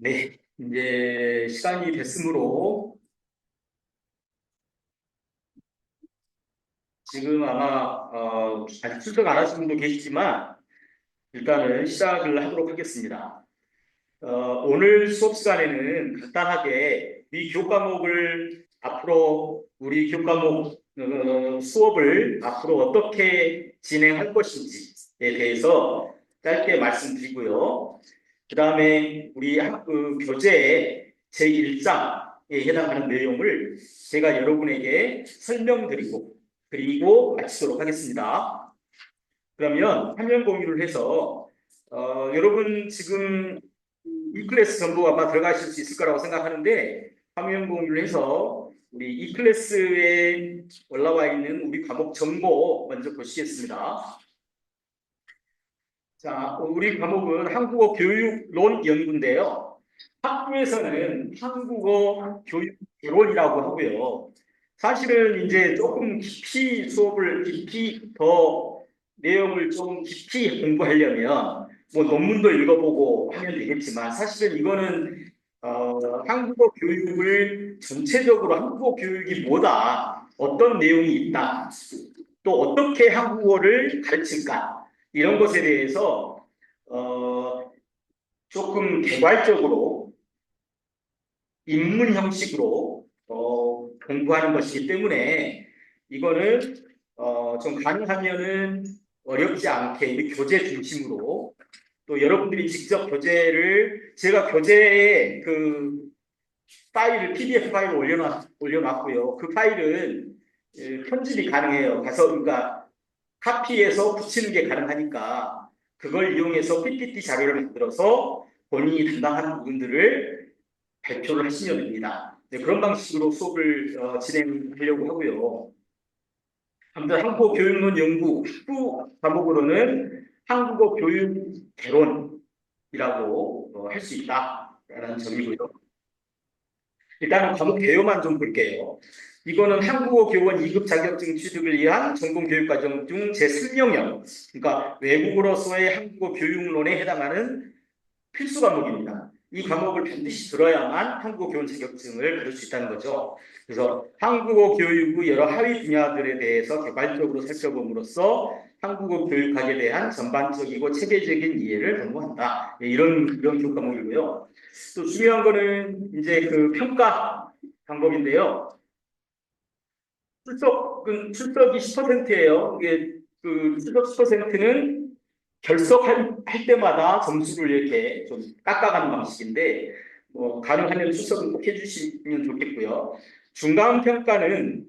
네, 이제 시간이 됐으므로 지금 아마 아직 출석 안 하신 분도 계시지만 일단은 시작을 하도록 하겠습니다. 오늘 수업 시간에는 간단하게 우리 교과목을 앞으로 우리 교과목 수업을 앞으로 어떻게 진행할 것인지에 대해서 짧게 말씀드리고요. 그 다음에 우리 교재의 제1장에 해당하는 내용을 제가 여러분에게 설명드리고 그리고 마치도록 하겠습니다. 그러면 화면 공유를 해서 여러분 지금 이 클래스 전부 아마 들어가실 수 있을 거라고 생각하는데 화면 공유를 해서 우리 이 클래스에 올라와 있는 우리 과목 정보 먼저 보시겠습니다. 자, 우리 과목은 한국어 교육론 연구인데요. 학부에서는 한국어 교육 개론이라고 하고요. 사실은 이제 조금 깊이 수업을 깊이 더 내용을 좀 깊이 공부하려면 뭐 논문도 읽어보고 하면 되겠지만 사실은 이거는 한국어 교육을 전체적으로 한국어 교육이 뭐다, 어떤 내용이 있다, 또 어떻게 한국어를 가르칠까 이런 것에 대해서 조금 개괄적으로 입문 형식으로 공부하는 것이기 때문에 이거는 좀 가능하면은 어렵지 않게 우리 교재 중심으로 또 여러분들이 직접 교재를 제가 교재에 그 파일을 PDF 파일을 올려놨고요. 그 파일은 편집이 가능해요. 가서 그러니까 카피해서 붙이는 게 가능하니까 그걸 이용해서 PPT 자료를 만들어서 본인이 담당하는 부분들을 발표를 하시면 됩니다. 네, 그런 방식으로 수업을 진행하려고 하고요. 아무튼 한국어 교육론 연구 학부 과목으로는 한국어 교육 개론이라고 할 수 있다라는 점이고요. 일단은 과목 개요만 좀 볼게요. 이거는 한국어 교원 2급 자격증 취득을 위한 전공교육과정 중 제3영역, 그러니까 외국어로서의 한국어 교육론에 해당하는 필수 과목입니다. 이 과목을 반드시 들어야만 한국어 교원 자격증을 받을 수 있다는 거죠. 그래서 한국어 교육의 여러 하위 분야들에 대해서 개발적으로 살펴봄으로써 한국어 교육학에 대한 전반적이고 체계적인 이해를 도모한다. 이런 교육 과목이고요. 또 중요한 거는 이제 그 평가 방법인데요. 출석이 10%예요. 이게 그 출석 10%는 결석할 때마다 점수를 이렇게 좀 깎아가는 방식인데 가능하면 출석은 꼭 해주시면 좋겠고요. 중간 평가는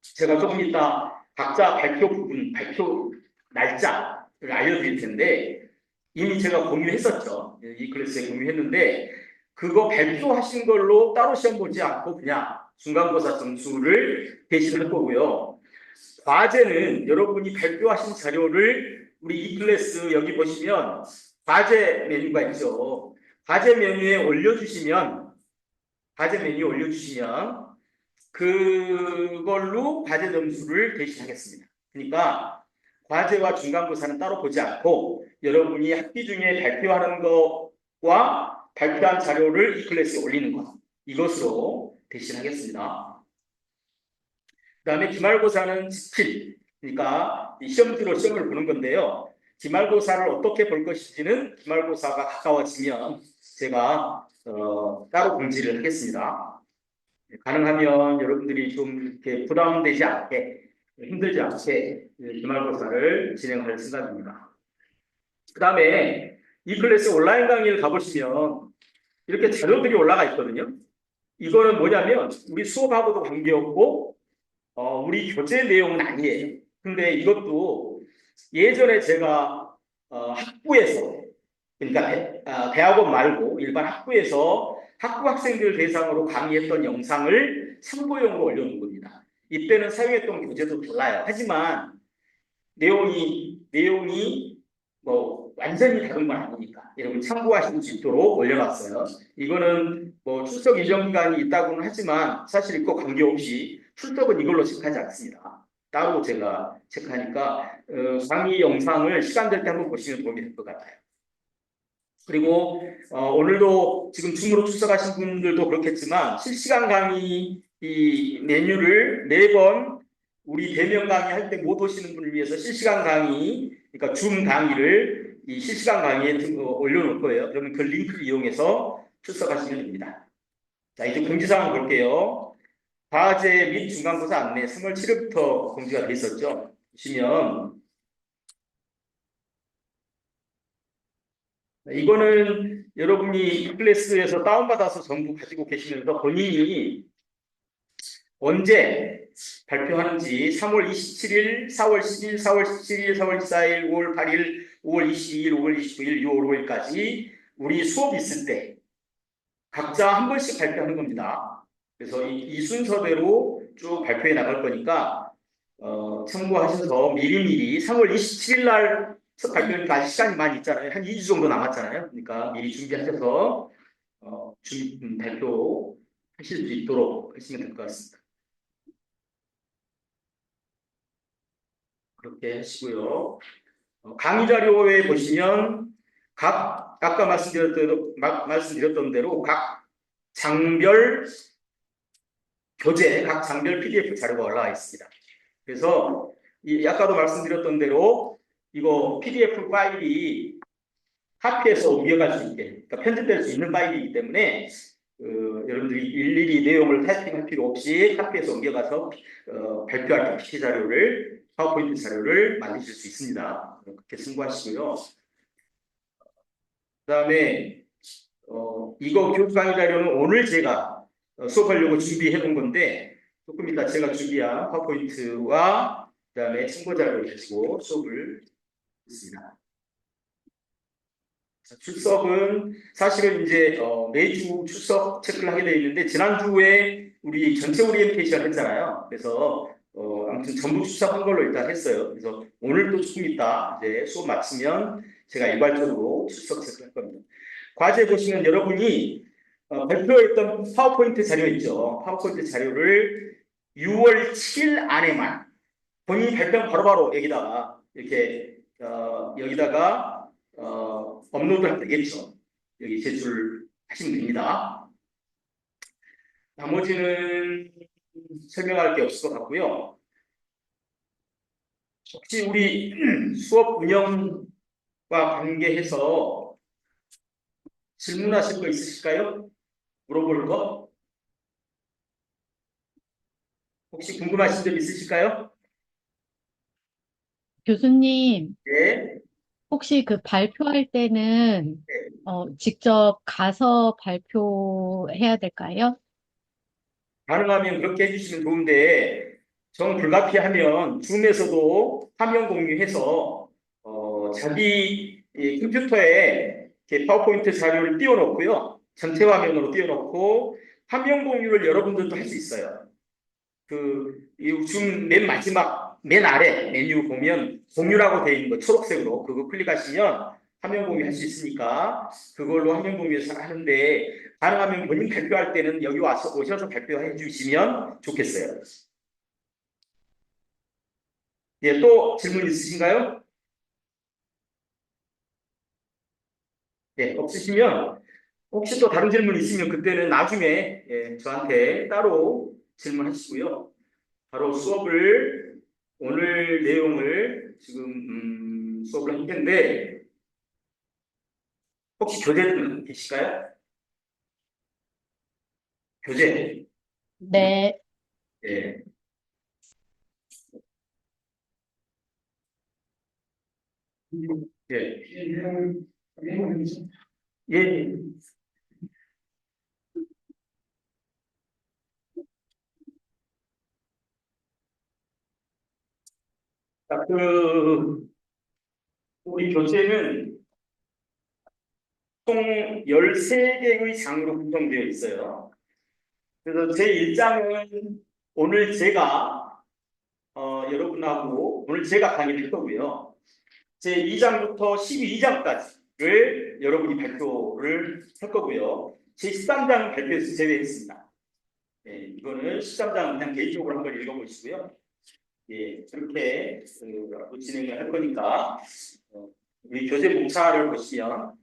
제가 조금 이따 각자 발표 날짜를 알려드릴 텐데 이미 제가 공유했었죠. 이 클래스에 공유했는데 그거 발표하신 걸로 따로 시험 보지 않고 그냥 중간고사 점수를 대신할 거고요. 과제는 여러분이 발표하신 자료를 우리 이 클래스 여기 보시면 과제 메뉴가 있죠. 과제 메뉴에 올려주시면 그걸로 과제 점수를 대신하겠습니다. 그러니까 과제와 중간고사는 따로 보지 않고 여러분이 학기 중에 발표하는 것과 발표한 자료를 이 클래스에 올리는 것, 이것으로 대신하겠습니다. 그 다음에 기말고사는 지필, 그러니까 시험지로 시험을 보는 건데요. 기말고사를 어떻게 볼 것인지는 기말고사가 가까워지면 제가 따로 공지를 하겠습니다. 가능하면 여러분들이 좀 이렇게 부담되지 않게, 힘들지 않게 기말고사를 진행할 생각입니다. 그 다음에 이 클래스 온라인 강의를 가보시면 이렇게 자료들이 올라가 있거든요. 이거는 뭐냐면 우리 수업하고도 관계없고 우리 교재 내용은 아니에요. 근데 이것도 예전에 제가 학부에서 그러니까 대학원 말고 일반 학부에서 학부 학생들 대상으로 강의했던 영상을 참고용으로 올려놓은 겁니다. 이때는 사용했던 교재도 달라요. 하지만 내용이 뭐 완전히 다른 건 아니니까 여러분 참고하실 수 있도록 올려놨어요. 이거는 뭐 출석 예정 기간이 있다고는 하지만 사실 이거 관계없이 출석은 이걸로 체크하지 않습니다. 따로 제가 체크하니까 강의 영상을 시간 될 때 한번 보시면 도움이 될 것 같아요. 그리고 오늘도 지금 줌으로 출석하신 분들도 그렇겠지만 실시간 강의 이 메뉴를 4번 우리 대면 강의 할 때 못 오시는 분을 위해서 실시간 강의, 그러니까 줌 강의를 이 실시간 강의에 올려놓을 거예요. 그러면 그 링크를 이용해서 출석하시면 됩니다. 자, 이제 공지사항 볼게요. 과제 및 중간고사 안내 3월 7일부터 공지가 돼 있었죠. 보시면 이거는 여러분이 클래스에서 다운받아서 전부 가지고 계시면서 본인이 언제 발표하는지 3월 27일, 4월 10일, 4월 17일, 4월 14일, 5월 8일, 5월 22일, 5월 29일, 6월 5일까지 우리 수업 있을 때 각자 한 번씩 발표하는 겁니다. 그래서 이 순서대로 쭉 발표해 나갈 거니까 참고하셔서 미리미리 3월 27일 날 발표니까 시간이 많이 있잖아요. 한 2주 정도 남았잖아요. 그러니까 미리 준비하셔서 발표 하실 수 있도록 하시면 될 것 같습니다. 그렇게 하시고요. 강의 자료에 보시면 아까 말씀드렸던 대로 각 장별 교재, 각 장별 PDF 자료가 올라와 있습니다. 그래서 아까도 말씀드렸던 대로 이거 PDF 파일이 카피해서 옮겨갈 수 있게, 그러니까 편집될 수 있는 파일이기 때문에 여러분들이 일일이 내용을 타이핑할 필요 없이 카피해서 옮겨가서 발표할 PPT 자료를, 파워포인트 자료를 만드실 수 있습니다. 그렇게 참고하시고요. 그 다음에 이거 교육 강의 자료는 오늘 제가 수업하려고 준비해 놓은 건데 조금 이따 제가 준비한 파워포인트와 그 다음에 참고 자료를 가지고 수업을 했습니다. 출석은 사실은 이제 매주 출석 체크를 하게 되어 있는데 지난주에 우리 전체 오리엔테이션 했잖아요. 그래서 아무튼 전부 출석한 걸로 일단 했어요. 그래서 오늘 또 조금 있다 이제 수업 마치면 제가 일괄적으로 출석 체크할 겁니다. 과제 보시면 여러분이 발표했던 파워포인트 자료 있죠. 파워포인트 자료를 6월 7일 안에만 본인이 발표한 바로바로 여기다가 이렇게 여기다가 업로드하면 되겠죠. 여기 제출하시면 됩니다. 나머지는 설명할 게 없을 것 같고요. 혹시 우리 수업 운영과 관계해서 질문하실 거 있으실까요? 물어볼 거? 혹시 궁금하신 점 있으실까요? 교수님, 네. 혹시 그 발표할 때는 직접 가서 발표해야 될까요? 가능하면 그렇게 해주시면 좋은데 정 불가피하면 줌에서도 화면 공유해서 자기 이 컴퓨터에 이렇게 파워포인트 자료를 띄워놓고요. 전체 화면으로 띄워놓고 화면 공유를 여러분들도 할 수 있어요. 줌 맨 마지막 맨 아래 메뉴 보면 공유라고 되어 있는 거 초록색으로 그거 클릭하시면 화면 공유 할 수 있으니까 그걸로 화면 공유해서 하는데 가능하면 본인 발표할 때는 여기 와서 오셔서 발표해 주시면 좋겠어요. 예, 또 질문 있으신가요? 예, 없으시면 혹시 또 다른 질문 있으면 그때는 나중에 저한테 따로 질문하시고요. 바로 수업을 오늘 내용을 지금 수업을 할 텐데 혹시 교재는 계실까요? 교재. 네, 예. 예. 예. 자, 우리 교재는 총 13개의 장으로 구성되어 있어요. 그래서 제 1장은 오늘 제가 여러분하고 오늘 제가 강의를 할 거고요. 제 2장부터 12장까지를 여러분이 발표를 할 거고요. 제 13장은 발표에서 제외했습니다. 예, 이거는 13장 그냥 개인적으로 한번 읽어보시고요. 예, 그렇게 진행을 할 거니까 우리 교재 목차를 보시면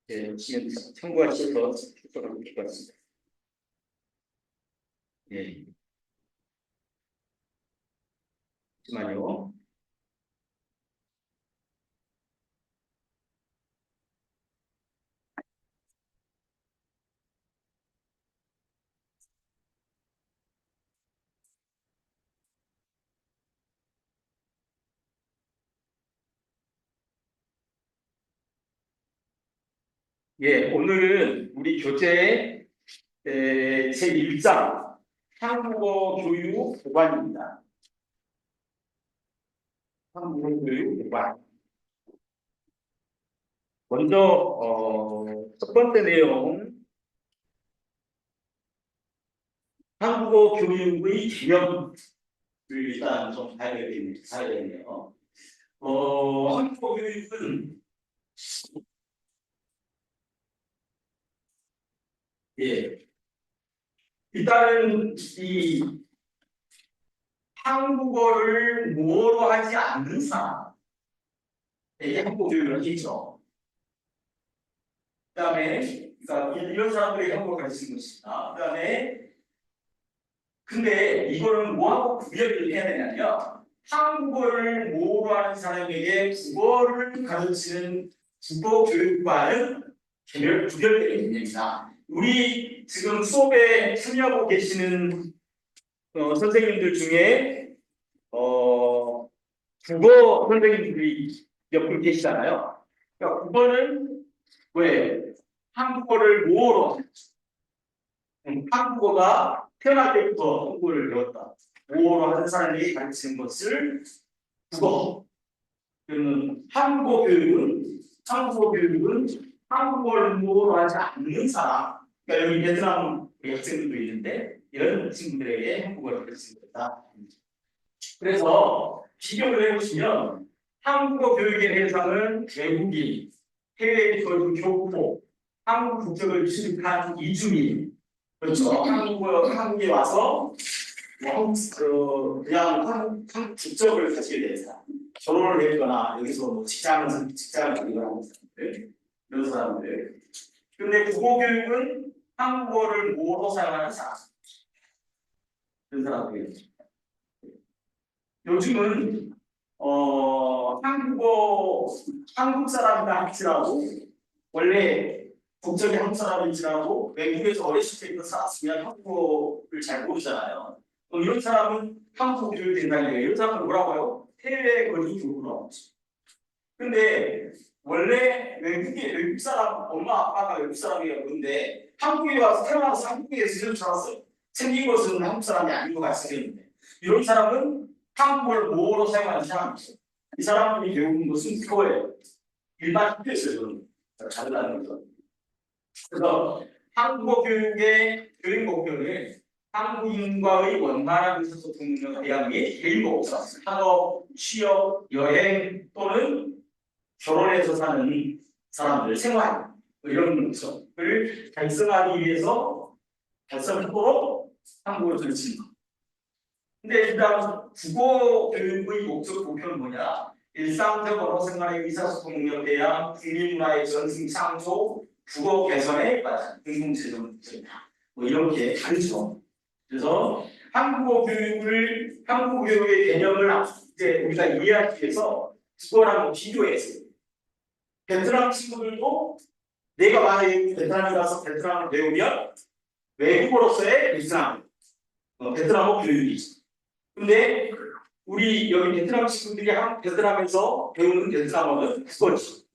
지금 참고하셔서 출석하면 좋을 것 같습니다. 예, 잠시만요. 예, 오늘은 우리 교재의 제1장 한국어 교육 보관입니다. 한국어 교육 보관. 먼저 첫 번째 내용, 한국어 교육의 개념을 일단 좀 봐야 되겠네요. 한국어 교육은 예, 일단은 이 한국어를 모어로 하지 않는 사람에게 한국어 교육을 하겠죠. 그다음에 그러니까 이런 사람들에게 한국어를 가르치는 것입니다. 그다음에 근데 이거는 뭐하고 구별을 해야 되냐면 한국어를 모어로 하는 사람에게 국어를 가르치는 국어 교육과는 구별되는 개념이다. 우리 지금 수업에 참여하고 계시는 선생님들 중에 국어 선생님들이 몇 분 계시잖아요. 그러니까 국어는 왜 한국어를 모어로 한국어가 태어날 때부터 한국어를 배웠다. 모어로 하는 사람이 가르치는 것을 국어. 그러면 한국어 교육은 한국어를 모어로 하지 않는 사람. 그러니까 여기 베트남 학생들도 있는데 이런 친구들에게 한국어를 가르치는 거다. 그래서 비교를 해보시면 한국어 교육의 대상은 외국인, 해외에 거주 교포, 한국 국적을 취득한 이주민, 그렇죠. 한국에 와서 그냥 한국 국적을 가지게 된 사람, 결혼을 했거나 여기서 뭐 직장을 가지거나 하는 사람들, 이런 사람들. 근데 국어 교육은 한국어를 모어로 사용하는 사람, 이런 사람들. 요즘은 한국 사람이다 할지라도 원래 국적이 한국 사람인지라도 외국에서 어렸을 때부터 살았으면 한국어를 잘 모르잖아요. 이런 사람은 한국 교육 대상이에요. 이런 사람은 뭐라고요? 해외 거주 교육으로 하지. 근데 원래 외국 사람, 엄마 아빠가 외국 사람이었는데 한국에 와서 태어나서 한국에서 자랐어요. 생긴 것은 한국 사람이 아닌 것 같습니다. 이런 사람은 한국어를 모어로 사용하는 사람이죠. 이 사람들이 배우는 것은 그거예요. 일반 학교에서 저는 잘한다는 거죠. 그래서 한국어 교육의 교육 목표는 한국인과의 원만한 의사소통 능력을 대한 게 개인 목표, 학업, 취업, 여행 또는 결혼해서 사는 사람들 생활 이런 것을 달성하기 위해서 달성하도록 한국어를 가르치는 것. 근데 일단 국어 교육의 목표는 뭐냐? 일상적 언어 생활의 의사소통 능력 대한 국민문화의 전승 창조, 국어 개선에 관한 공동체적이다. 뭐 이렇게 다르죠. 그래서 한국어 교육의 개념을 이제 우리가 이해하기 위해서 국어랑 비교해서 베트남 친구들도 내가 만약에 베트남에 가서 베트남을 배우면 외국어로서의 베트남어 교육이지. 근데 우리 여기 베트남 친구들이 베트남에서 배우는 베트남어는 그거지.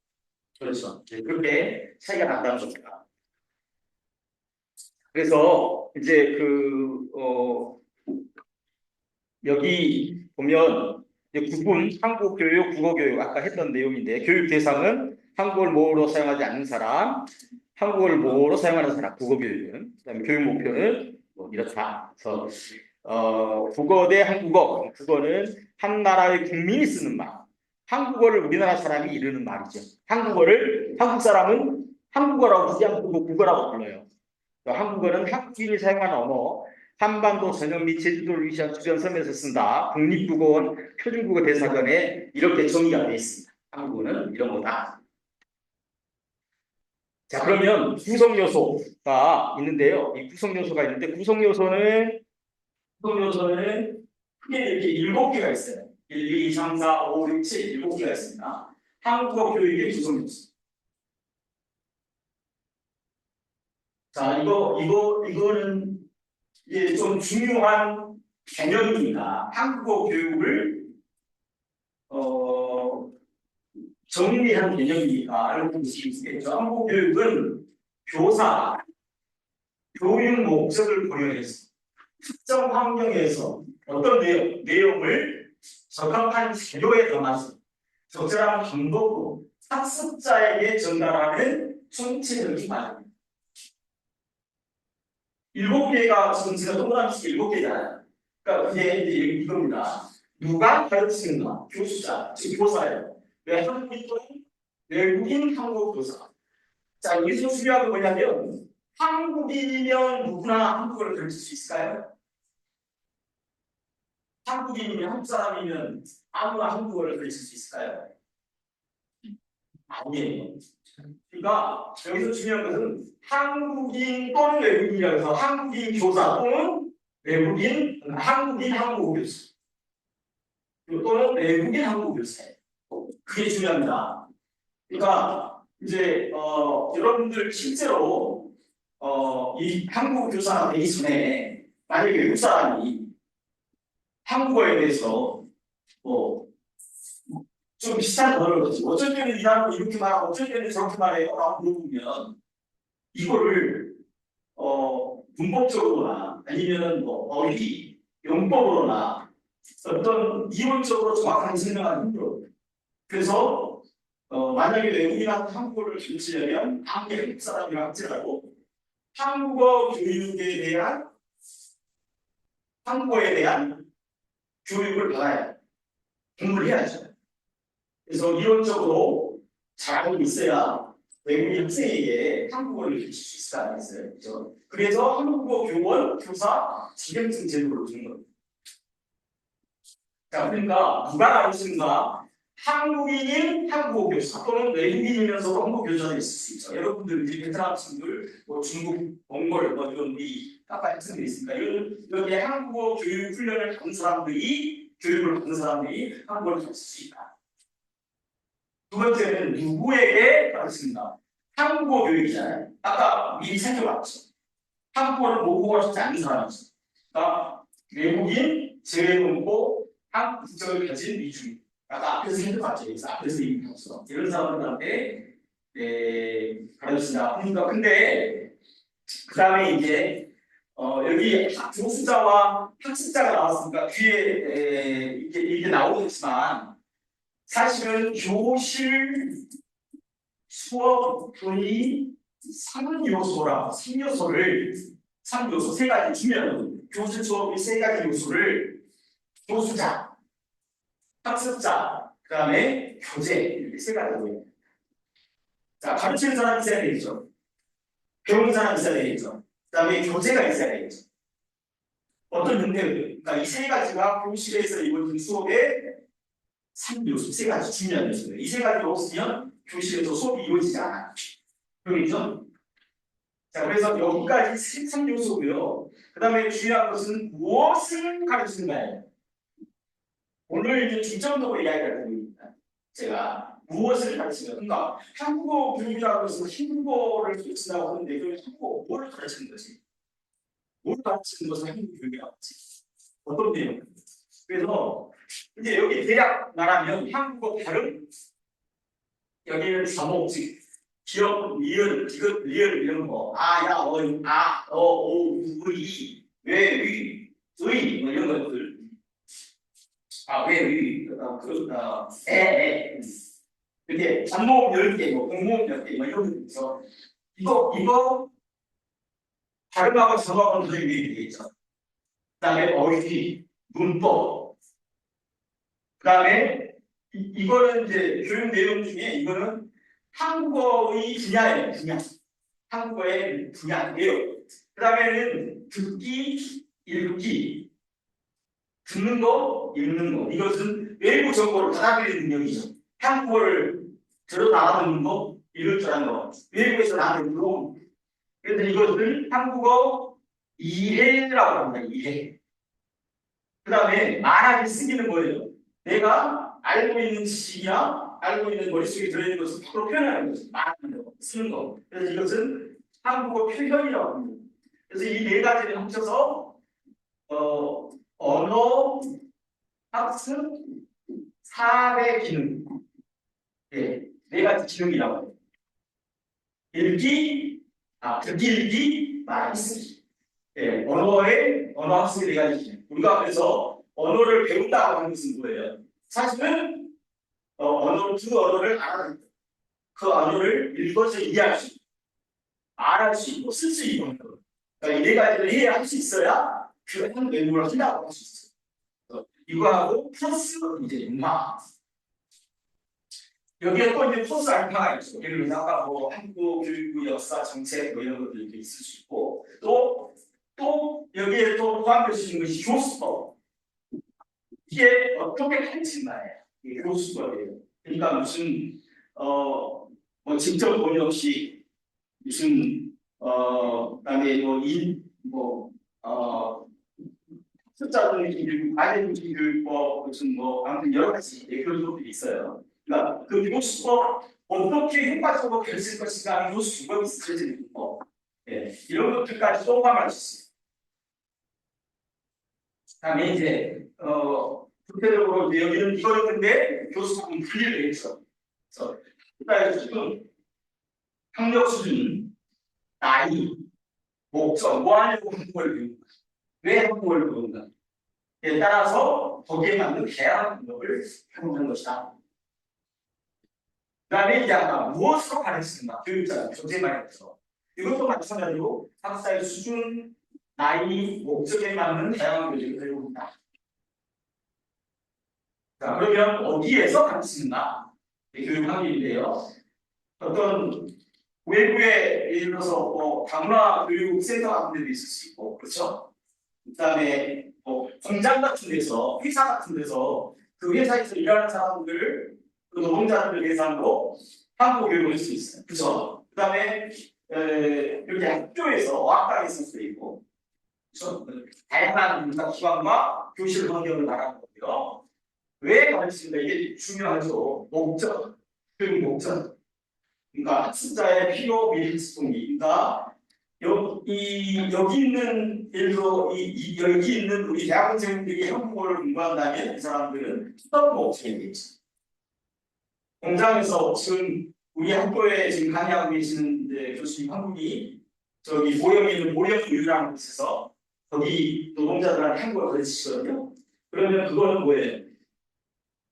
그렇죠. 그렇게 차이가 난다는 겁니다. 그래서 이제 여기 보면 구분 한국 교육, 국어 교육 아까 했던 내용인데 교육 대상은 한국어를 모어로 사용하지 않는 사람, 한국어를 모어로 사용하는 사람, 국어 교육은 그다음에 교육 목표는 뭐 이렇다. 그래서 국어 대 한국어, 국어는 한 나라의 국민이 쓰는 말, 한국어를 우리나라 사람이 이르는 말이죠. 한국 사람은 한국어라고 부르지 않고 국어라고 불러요. 한국어는 한국인이 사용하는 언어, 한반도 전역 및 제주도를 위시한 주변 섬에서 쓴다. 국립국어원 표준국어 대사전에 이렇게 정의가 되어 있습니다. 한국어는 이런 거다. 자, 그러면 구성 요소가 있는데요. 이 구성 요소가 있는데 구성 요소는 크게 이렇게 7개가 있어요. 1, 2, 3, 4, 5, 6, 7, 7개가 있습니다. 한국어 교육의 구성 요소. 자, 이거는 이게 좀 중요한 개념입니다. 한국어 교육을 정리한 개념이니까 알고 계시겠죠. 한국어 교육은 교사, 교육 목적을 고려해서 특정 환경에서 어떤 내용을 적합한 재료에 담아서 적절한 방법으로 학습자에게 전달하는 총체적인 과정입니다. 7개가 지금 제가 동그라미 7개잖아요. 그러니까 그게 이제 이겁니다. 누가 가르치는가? 교수자, 즉 교사예요. 왜 한국인 또는 외국인 한국 교사. 자, 여기서 중요한 건 뭐냐면 한국인이면 누구나 한국어를 가르칠 수 있을까요? 한국인이면 한국 사람이면 아무나 한국어를 가르칠 수 있을까요? 아니에요. 그러니까 여기서 중요한 것은 한국인 또는 외국인이라고 해서 한국인 교사 또는 한국인 한국어 교사 또는 외국인 한국어 교사예요. 그게 중요합니다. 그러니까 이제 여러분들 실제로 이 한국어 교사가 되기 전에 만약에 외국 사람이 한국어에 대해서 좀 비슷한 언어를 가지고 어쩔 때는 이 사람은 이렇게 말하고 어쩔 때는 저렇게 말해요 라고 물어보면 이거를 문법적으로나 아니면 뭐 어휘, 용법으로나 어떤 이론적으로 정확하게 설명하기 힘들어요. 그래서 만약에 외국인한테 한국어를 가르치려면 아무리 한국 사람이라 할지라도 한국어에 대한 교육을 받아야 해요. 공부를 해야죠. 그래서 이론적으로 잘하고 있어야 외국인 학생에게 한국어를 가르칠 수 있을 거 아니겠어요? 그렇죠? 그래서 한국어 교원, 교사, 자격증 제도를 주는 겁니다. 자, 그러니까 누가 가르치는가? 한국인인 한국어 교사 또는 외국인이면서도 한국어 교사가 있을 수 있죠. 여러분들 이제 베트남 친구들, 뭐 중국, 몽골, 뭐 이런 이 아까 학생들이 있으니까 여기 한국어 교육 훈련을 받은 사람들이 교육을 받은 사람들이 한국어를 가르칠 수 있다. 두 번째는 누구에게 가르칩니다. 한국어 교육이잖아요. 아까 미리 살펴봤죠. 한국어를 모국어로 하지 않는 사람이죠. 그러니까 외국인, 재외동포, 한국 국적을 가진 미주민. 아까 앞에서 살펴봤죠. 앞에서 얘기했어. 이런 사람들한테 가르친다. 그러니까 근데 그 다음에 이제 여기 교수자와 학습자가 나왔으니까 뒤에 이게 나오겠지만 사실은 교실 수업의 3요소 세 가지 주면 교실 수업의 세 가지 요소를 교수자, 학습자, 그 다음에 교재 이렇게 세 가지로 자, 가르치는 사람이 있어야 되겠죠. 배우는 사람이 있어야 되겠죠. 그 다음에 교재가 있어야 되겠죠. 어떤 형태로든 그러니까 이 세 가지가 교실에서 이루어진 수업의 3요소, 세 가지 중요한 요소예요. 이 세 가지가 없으면 교실에서 수업이 이루어지지 않아요. 그렇죠? 자, 그래서 여기까지 3요소고요. 그 다음에 중요한 것은 무엇을 가르치는가예요. 오늘 이제 중점적으로 이야기할 부분입니다. 제가 무엇을 가르치는 건가? 한국어 교육이라고 해서 한국어를 가르친다고 하는데 그 한국어 뭘 가르치는 거지? 뭘 가르치는 것은 한국어 교육이라고 하지? 어떤 내용? 그래서 이제 여기 대략 말하면 한국어 발음 여기는 사목직 기억, 리을, 디귿, 리을 이런 거 아, 야, 오, 의, 왜, 의 뭐 이런 것들 왜, 이렇게 잡모음 10개, 뭐 공모음 10개 뭐 이런 거 있어. 이거 발음하고 적어보는 소리들이 되겠죠. 그 다음에 어휘, 문법 그 다음에 이거는 이제 교육 내용 중에 이거는 한국어의 분야예요. 분야. 한국어의 분야인데요. 그 다음에는 듣기, 읽기, 듣는 거, 읽는 거. 이것은 외부 정보를 받아들이는 능력이죠. 한국어를 들어 알아듣는 거, 이럴 줄 아는 거. 외국에서 나한테 물어보고. 그래서 이것을 한국어 이해라고 합니다. 이해. 그 다음에 말하기 쓰기는 뭐예요? 내가 알고 있는 지식이나 알고 있는 머릿속에 들어있는 것을 바로 표현하는 거죠. 말하는 거, 쓰는 거. 그래서 이것은 한국어 표현이라고 합니다. 그래서 이 네 가지를 합쳐서 언어 학습 사회 기능. 예, 네 가지 기능이라고 해요. 듣기, 읽기, 말하기, 쓰기. 예, 언어 학습의 네 가지 기능. 우리가 그래서 언어를 배운다고 하는 것은 뭐예요? 사실은 그 언어를 알아듣고 그 언어를 읽어서 이해할 수 있고 말할 수 있고 쓸 수 있고 그러니까 이 네 가지를 해야 할 수 있어야 그 한 외국어를 한다고 할 수 있어요. 그래서 이거하고 플러스 이제 문화. 여기에 또 이제 플러스 알파가 있죠. 예를 들어서 아까 뭐 한국 교육부 역사 정책 뭐 이런 것들이 있을 수 있고 또 여기에 또 포함될 수 있는 것이 교수법. 이게 어떻게 가르친다예요. 이게 교수법이에요. 그러니까 무슨 뭐 직접 본의 없이 무슨 그다음에 숫자적인 교육, 과대적인 교육, 무슨 아무튼 여러 가지 교수법들이 있어요. 그러니까 그 교수법 어떻게 효과적으로 가르칠 것인가 하는 교수 기법이 있어지는 거, 이런 것들까지 포함할 수 있어요. 그다음에 이제 구체적으로 이제 여기는 이거는 근데 교수법은 분리를 했죠. 그래서 국가의 수준, 학력 수준, 나이, 목적, 뭐 하려고 한국어를 배우는가, 왜 한국어를 배우는가, 에 따라서 거기에 맞는 대학 능력을 평가하는 것이다. 그다음에 이제 아까 무엇으로 가르치는가, 교육자, 존재 말해서 이것도 마찬가지로 학사의 수준, 나이, 목적에 맞는 다양한 교육을 배우는다. 자, 그러면 어디에서 가르치는가? 교육 학위인데요. 어떤 외부에 예를 들어서 다문화 교육센터 같은 데도 있을 수 있고, 그렇죠? 그다음에 공장 같은 데서, 회사 같은 데서 그 회사에서 일하는 사람들을 그 노동자들을 대상으로 한국 교육을 할 수 있어요. 그렇죠? 그다음에 이렇게 학교에서 어학당에 있을 수도 있고, 그렇죠? 다양한 기관과 교실 환경을 말하는 거고요. 왜 가르치는가? 이게 중요하죠. 목적, 교육 목적. 그러니까 학습자의 필요 및 학습동기. 그러니까 여기 있는 예를 들어 여기 있는 우리 대학생들이 한국어를 공부한다면 이 사람들은 어떤 목적이겠지. 공장에서 지금 우리 학교에 지금 강의하고 계시는 교수님 한 분이 저기 모형에 있는 모형유라는 곳에서 거기 노동자들한테 한국어를 가르치시거든요. 그러면 그거는 뭐예요?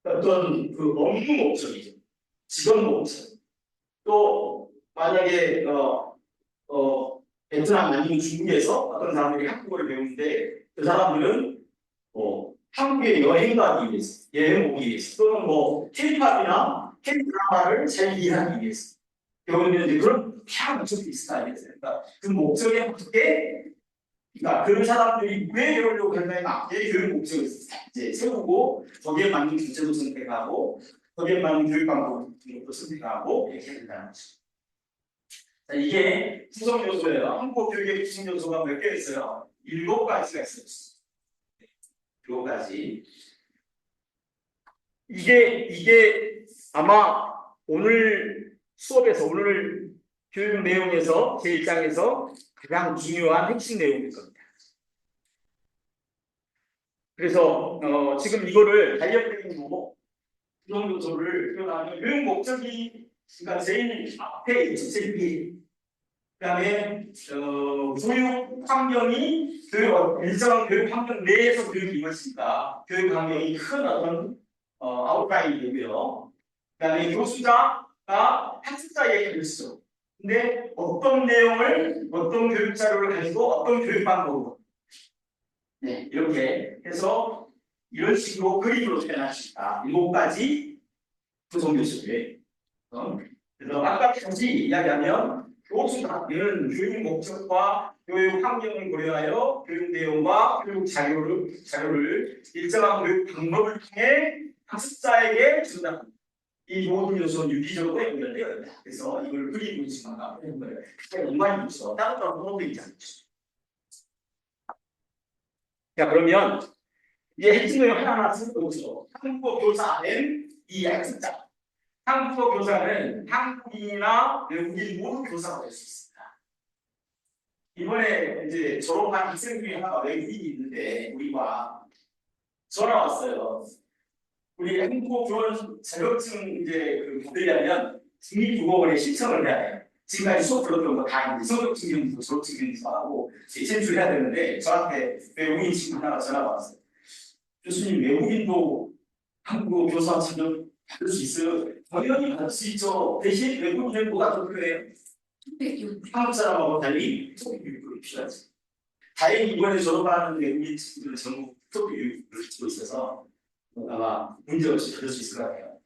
어떤 그 업무 목적이죠. 직업 목적. 또 만약에 베트남 아니면 중국에서 어떤 사람들이 한국어를 배우는데 그 사람들은 한국에 여행 가기 위해서, 여행 오기 위해서, 또는 K-팝이나 K-드라마를 잘 이해하기 위해서 배우는 이제 그런 다양한 목적이 있을 거 아니겠어요. 그러니까 그 목적에 맞게, 그러니까 그 사람들이 왜 배우려고 했냐에 맞게 교육 목적을 이제 세우고 거기에 맞는 주제도 선택하고 거기에 맞는 교육 방법도 선택하고 이렇게 된다는 거죠. 자, 이게 구성 요소예요. 한국어 교육의 구성 요소가 몇 개 있어요? 7가지가 있어요. 7가지. 이게 아마 오늘 수업에서 오늘 교육 내용에서 제 입장에서 가장 중요한 핵심 내용일 겁니다. 그래서 지금 이거를 다이어트로 구성 요소를 표현하면 교육 목적이 그러니까 제일 앞에 있죠. 제일 위에. 그다음에 교육 환경이 일정한 교육 환경 내에서 교육이 이루어지니까 교육 환경이 큰 어떤 아웃라인이 되고요. 그다음에 교수자가 학습자에게 가르치죠. 근데 어떤 내용을 어떤 교육 자료를 가지고 어떤 교육 방법으로 이렇게 해서 이런 식으로 그림으로 표현할 수 있다. 7가지 구성 요소예요. 그래서 아까 다시 이야기하면 교수는 교육 목적과 교육 환경을 고려하여 교육 내용과 교육 자료를 일정한 교육 방법을 통해 학습자에게 전달합니다. 이 모든 요소는 유기적으로 연결되어 있다. 그래서 이걸 그림 문지만과 연관이 있어. 따로따로 번호도 있지 않죠. 자, 그러면 이제 핵심 내용 하나하나 살펴보죠. 한국어 교사는 이 X자. 한국어 교사는 한국인이나 외국인 모두 교사가 될 수 있습니다. 이번에 이제 졸업한 학생 중에 하나가 외국인이 있는데 우리가 전화 왔어요. 우리 한국어 교원 자격증 이제 그 받으려면 국립국어원에 신청을 해야 해요. 지금까지 수업 들었던 거 다 이제 성적증 경도 졸업증 경도 하고 제출해야 되는데 저한테 외국인 친구 하나가 전화가 왔어요. 교수님 외국인도 한국어 교사 자격 받을 수 있어요? 당연히 받을 수 있죠. 대신 외국인은 뭐가 더 필요해요? 한국 사람하고 달리 토픽 교육이 필요하지. 다행히 이번에 졸업하는 외국인 친구들은 전부 토픽 교육을 듣고 있어서 아마 문제없이 받을 수 있을 것 같아요.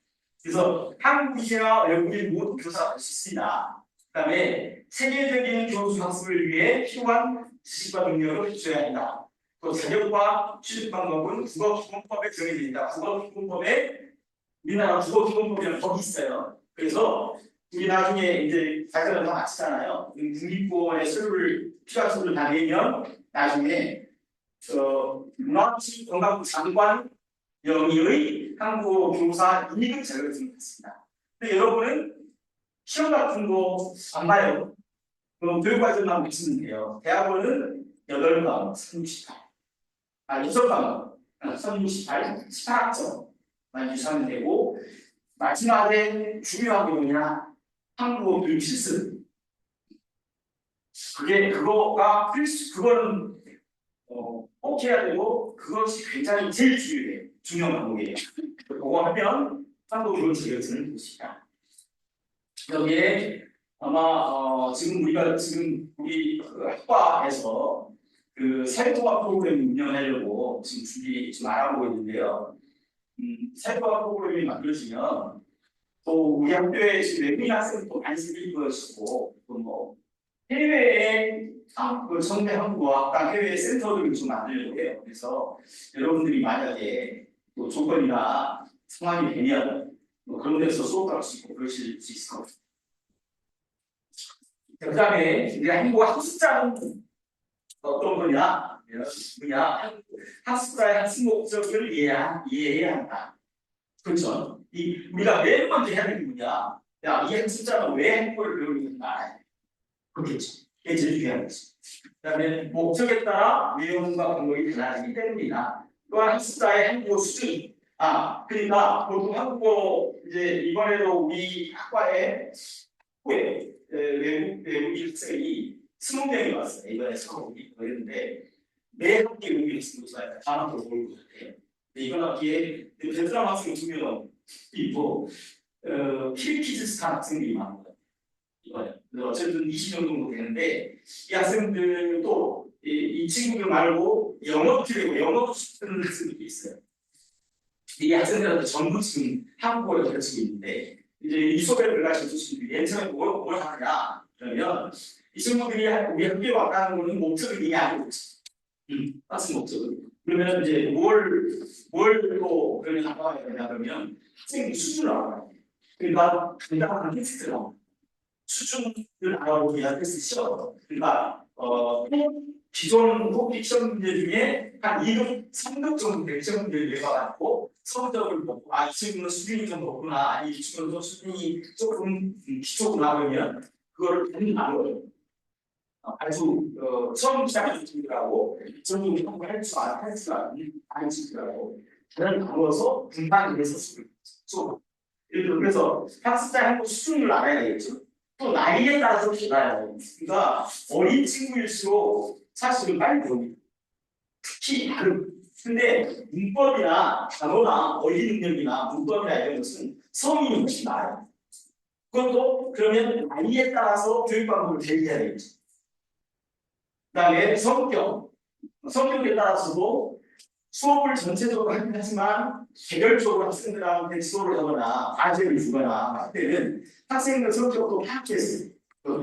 그래서 한국인이나 외국인 모두 교사가 될 수 있습니다. 그다음에 세계적인 교수 학습을 위해 필요한 지식과 능력을 갖춰야 한다. 또 자격과 취득 방법은 국어기본법에 정해져 있다. 국어기본법에 우리나라 국어기본법이라는 법이 있어요. 그래서 우리 나중에 이제 과정을 다 마치잖아요. 국립국어원에 필요한 서류를 다 내면 나중에 문화체육관광부 장관 영의의 한국어 교사 2급 자격증을 받습니다. 근데 여러분은 시험 같은 거 안 봐요. 그럼 교육과정만 보시면 돼요. 대학원은 8과목 368. 6과목 368, 18학점만 유지하면 되고 마지막에 중요한 부분이나 한국어 교육 실습. 그거는 꼭 해야 되고 그것이 굉장히 제일 중요한 과목이에요. 그거 하면 한국어 교육 자격증을 볼 수 있다. 여기에 아마 지금 우리 학과에서 그 사회통합 프로그램 운영하려고 지금 알아보고 있는데요. 사회통합 프로그램이 만들어지면 또 우리 학교에 지금 외국인 학생도 많이 생길 것이고 또 뭐 해외에 그 성대 한국어학당 해외 센터들을 좀 만들려고 해요. 그래서 여러분들이 만약에 또 조건이나 상황이 되면 뭐 그런 데서 수업할 수 있고 그러실 수 있을 것 같아요. 그 다음에 이제 한국어 학습자는 어떤 거냐? 학습자의 학습 목적을 이해해야 한다. 그렇죠? 우리가 맨 먼저 해야 되는 게 뭐냐? 야, 이 학습자는 왜 한국어를 배우는 건가 알아야 돼. 그렇겠죠. 그게 제일 중요한 거지. 그 다음에 목적에 따라 내용과 방법이 달라지기 때문이다. 또한 학습자의 한국어 수준이 그러니까 보통 한국어 이제 이번에도 우리 학과에 외국인 학생이 20명이 왔어요. 이번에 수업이 있는데 매 학기 외국인 학생도 좋아요. 단어도 모르는 것 같아요. 이번 학기에 베트남 학생 2명 있고 키르기즈스탄 학생들이 많아요. 이번에 어쨌든 20명 정도 되는데 이 학생들도 이 친구들 말고 영어도 필요하고 영어도 쓰는 학생들이 있어요. 이 학생들한테 전부 지금 한국어를 가르치고 있는데 이제 이 소개를 가르쳐 주신 분이 처음에 뭘 하느냐 그러면 이 친구들이 우리 학교에 왔다는 거는 목적을 이미 알고 있어. 학습 목적을. 그러면 이제 뭘또 그러면 알아야 되냐 그러면 학생의 수준을 알아야 돼. 그러니까 간단한 테스트를 하고 수준을 알아보기 위한 테스트 시험. 그러니까 기존 토픽 시험 문제 중에 한 2급, 3급 정도 될 시험 문제를 내봐가지고 성적을 보고 이 친구는 수준이 좀 높구나, 이 친구는 수준이 조금 기초구나 그러면 그거를 다 나눠요. 아주 처음 시작하는 친구들하고 전부 할 줄 아는 친구들하고 그걸 나눠서 분반해서 수업. 그래서 학습자의 한국 수준을 알아야 되겠죠. 또 나이에 따라서 달라요. 그러니까 어린 친구일수록 사실은 빨리 배웁니다. 특히 근데 문법이나 단어나 어휘 능력이나 문법이나 이런 것은 성인이 훨씬 나아요. 그것도 그러면 나이에 따라서 교육 방법을 대비해야 되겠죠. 그다음에 성격에 따라서도 수업을 전체적으로 하긴 하지만 개별적으로 학생들한테 지도를 하거나 과제를 주거나 할 때는 학생들 성격도 파악해서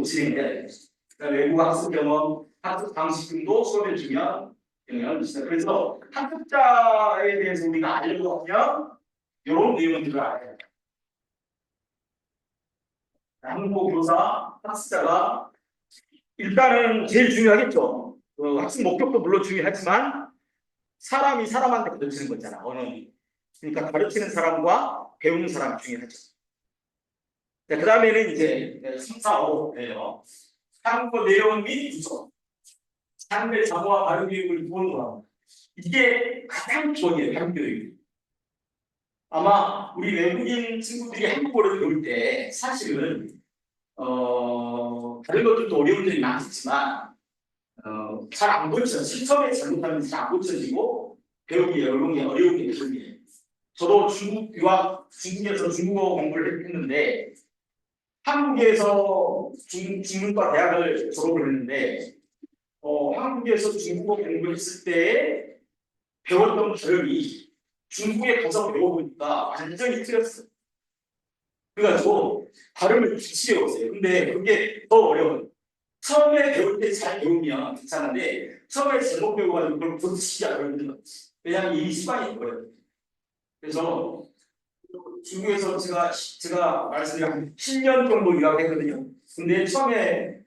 진행해야 되겠죠. 외국어 학습 경험, 학습 방식 등도 수업에 주면 영향을 미친다. 그래서 학습자에 대해서 우리가 알려고 하면 이런 내용들을 알아야 돼요. 한국어 교사 학습자가 일단은 제일 중요하겠죠. 학습 목적도 물론 중요하지만 사람이 사람한테 가르치는 거잖아, 언어는. 그러니까 가르치는 사람과 배우는 사람이 중요하죠. 그 다음에는 이제 3, 4, 5예요. 한국어 내용 및 구조, 한국의 자모와 발음 교육을 보는 거. 이게 가장 기본이에요, 발음 교육. 아마 우리 외국인 친구들이 한국어를 배울 때 사실은 다른 것들도 어려운 점이 많겠지만 잘 안 고쳐. 처음에 잘못하면 잘 안 고쳐지고 배우기 어려운 게 그런 게. 저도 중국에서 중국어 공부를 했는데 한국에서 중문과 대학을 졸업을 했는데 한국에서 중국어 공부했을 때 배웠던 발음이 중국에 가서 배워보니까 완전히 틀렸어요. 그래가지고 발음을 다시 배웠어요. 근데 그게 더 어려워요. 처음에 배울 때 잘 배우면 괜찮은데 처음에 잘못 배워가지고 그걸 고치기 어려워요. 왜냐하면 이미 습관이 있거든요. 그래서 중국에서 제가 말씀드린 한 10년 정도 유학했거든요. 근데 처음에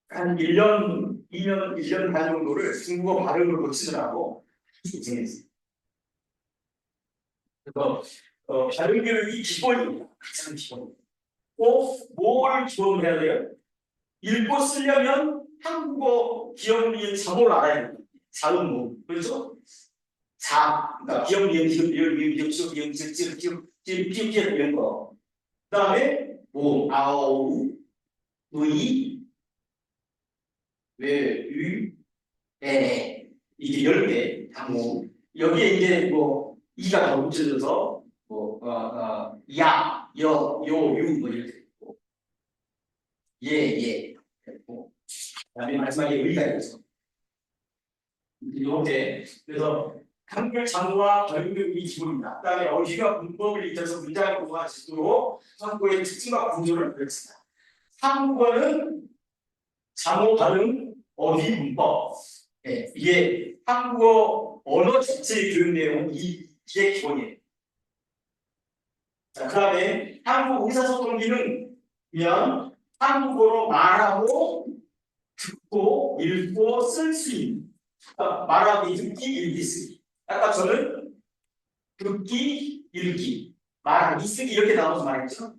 한 1년, 2년, 1년 반 정도를 중국어 발음을 고치느라고 고생했어요. 그래서 발음 교육이 기본입니다. 가장 기본. 꼭 뭘 기본으로 해야 돼요? 읽고 쓰려면 한국어 기억, 리을, 자모를 알아야 돼요. 자음모. 그렇죠? 그러니까 기억, 리을, 기억, 시옷, 기억, 기억, 이런 거. 그 다음에 뭐, 아오, 의, 왜, 유, 에, 이게 10개 단모. 여기에 이제 뭐 이가 더 붙여져서 뭐 야, 여, 요, 유 뭐 이렇게 있고 예, 그리고 그다음에 마지막에 의가 있죠. 이렇게 그래서 한글 장과 발음교육이 기본입니다. 그다음에 어휘가 문법을 익혀서 문장을 구성할 수 있도록 한국어의 특징과 구조를 배웠습니다. 한국어는 장어, 발음, 어휘, 문법. 네, 이게 한국어 언어 자체의 교육 내용은 이게 기본이에요. 자, 그 다음에 한국 의사소통 기능이면 한국어로 말하고 듣고 읽고 쓸 수 있는 말하기, 듣기, 읽기, 쓰기. 아까 저는 듣기, 읽기, 말하기, 쓰기 이렇게 나눠서 말했죠.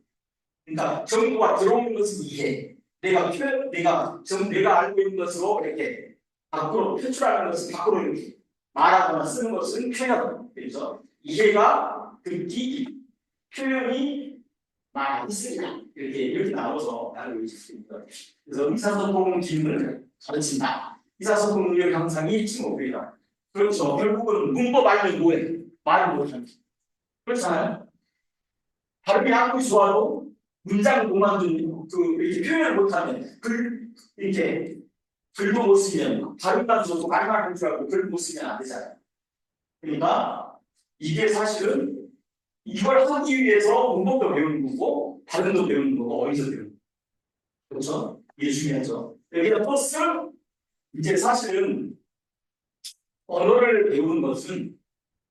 그러니까 정보가 들어오는 것은 이해. 내가 알고 있는 것으로 이렇게 밖으로 표출하는 것은 밖으로 이렇게 말하거나 쓰는 것은 표현. 그래서 이해가 듣기, 표현이 말하기, 쓰기다. 이렇게 나눠서 나누고 있습니다. 그래서 의사소통 기능을 가르친다. 의사소통 능력 향상이 목표이다. 그렇죠. 결국은 문법 아니면 뭐해? 말을 못하는. 그렇잖아요. 발음이 아무리 좋아도 문장 공만도 이렇게 표현을 못하면 이렇게 글도 못 쓰면 발음만 좋고 말만 할 줄 알고 글 못 쓰면 안 되잖아요. 그러니까 이게 사실은 이걸 하기 위해서 문법도 배우는 거고 발음도 배우는 거고 어휘도 배우는 거고 그렇죠? 이게 중요하죠. 여기다 플러스 이제 사실은 언어를 배우는 것은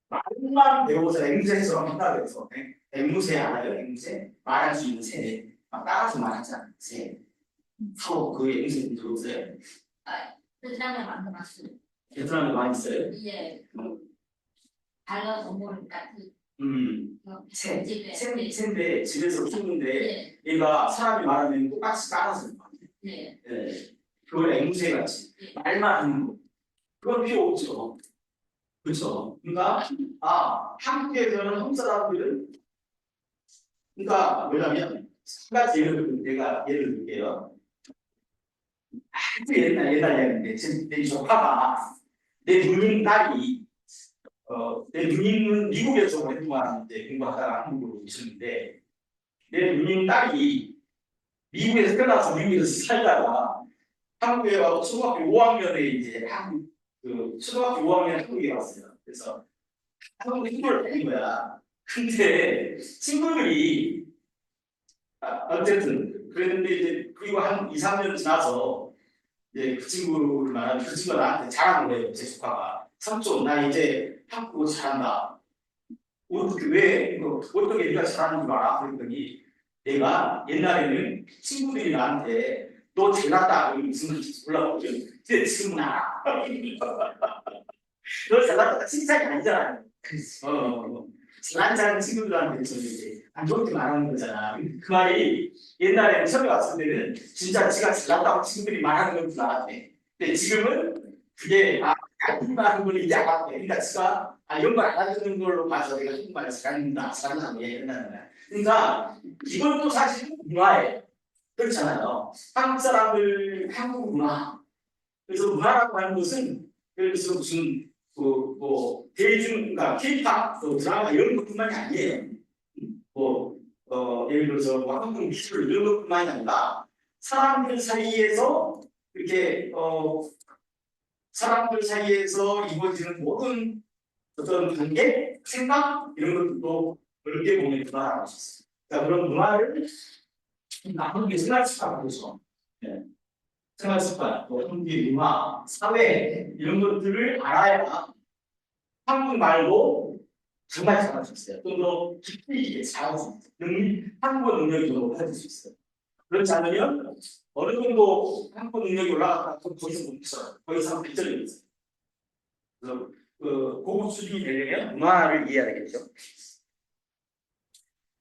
말만 배워서 앵무새처럼 한다고 해서 앵무새 알아요? 앵무새? 말할 수 있는 새 막 따라서 말하잖아요. 새 서로 그 앵무새 들어오세요? 베트남에 만들었어요. 베트남에 많이 있어요? 예, 다른 동물 같은. 새인데 집에서 키우는데 예, 얘가 사람이 말하면 똑같이 따라서 예, 그걸 앵무새 같이 말만 하는 거 그건 필요 없죠. 그렇죠. 그러니까 한국에서는 한국 사람들은 그러니까 뭐냐면 한 가지 내가 예를 들게요. 아주 옛날 얘기인데 내 조카가 내 누님 딸이 내 누님은 미국에서 오랫동안 공부하다가 한국으로 오셨는데 내 누님 딸이 미국에서 태어나서 미국에서 살다가 한국에 와서 초등학교 5학년에 이제 초등학교 5학년에 한국에 왔어요. 그래서 한국에 학교를 다닌 거야. 근데 친구들이 어쨌든 그랬는데 이제 그리고 한 2, 3년 지나서 이제 그 친구가 나한테 자랑한 거예요. 제 조카가 삼촌 나 이제 한국어 잘한다. 어떻게 네가 잘하는 줄 알아? 그랬더니 내가 옛날에는 친구들이 나한테 너 잘났다 이러면 무슨 말인지 몰라보거든. 근데 지금은 알아. 너 잘났다가 칭찬이 아니잖아. 잘난 자는 친구들한테 저는 이제 안 좋게 말하는 거잖아. 그 말이 옛날에 처음에 왔을 때는 진짜 지가 잘났다고 친구들이 말하는 건 줄 알았대. 근데 지금은 그게 나쁜 말하는 걸 이제 알았대. 그러니까 지가 이런 걸 알아듣는 걸로 봐서 내가 정말 잘한다고 얘기한다는 거야. 그러니까 이것도 사실은 문화예요. 그렇잖아요. 한국 사람들 한국 문화. 그래서 문화라고 하는 것은 그래서 무슨 대중, 그러니까 K-팝, 드라마 이런 것뿐만이 아니에요. 예를 들어서 한국 미술 이런 것뿐만이 아니라 사람들 사이에서 이렇게 사람들 사이에서 이루어지는 모든 어떤 관계, 생각 이런 것도 넓게 보면 문화라고 할 수 있어요. 그러니까 그런 문화를 한국의 생활 습관으로 해서 생활 습관, 또 한국의 문화, 사회 이런 것들을 알아야 한국 말도 정말 잘할 수 있어요. 좀 더 깊이 있게 잘할 수 있어요. 한국어 능력이 더 높아질 수 있어요. 그렇지 않으면 어느 정도 한국어 능력이 올라갔다 거기서 못 있어요. 거기서 발전이 있어요. 그래서 고급 수준이 되려면 문화를 이해해야 되겠죠.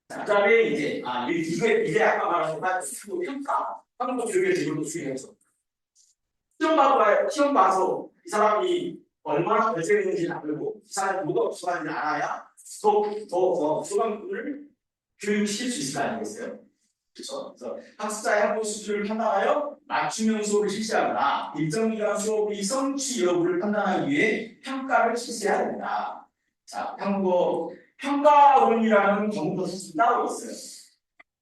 그다음에 이제 이게 아까 말한 평가, 한국 교육의 지금도 수행해서 시험 봐서 이 사람이 얼마나 발전했는지 알고 이 사람이 뭐가 없어하는지 알아야 더 수강을 교육시킬 수 있을 거 아니겠어요? 그렇죠? 그래서 학습자의 학부 수준을 판단하여 맞춤형 수업을 실시하거나 일정 기간 수업의 성취 여부를 판단하기 위해 평가를 실시해야 됩니다. 자, 한국어 평가원이라는 과목도 사실 따로 있어요.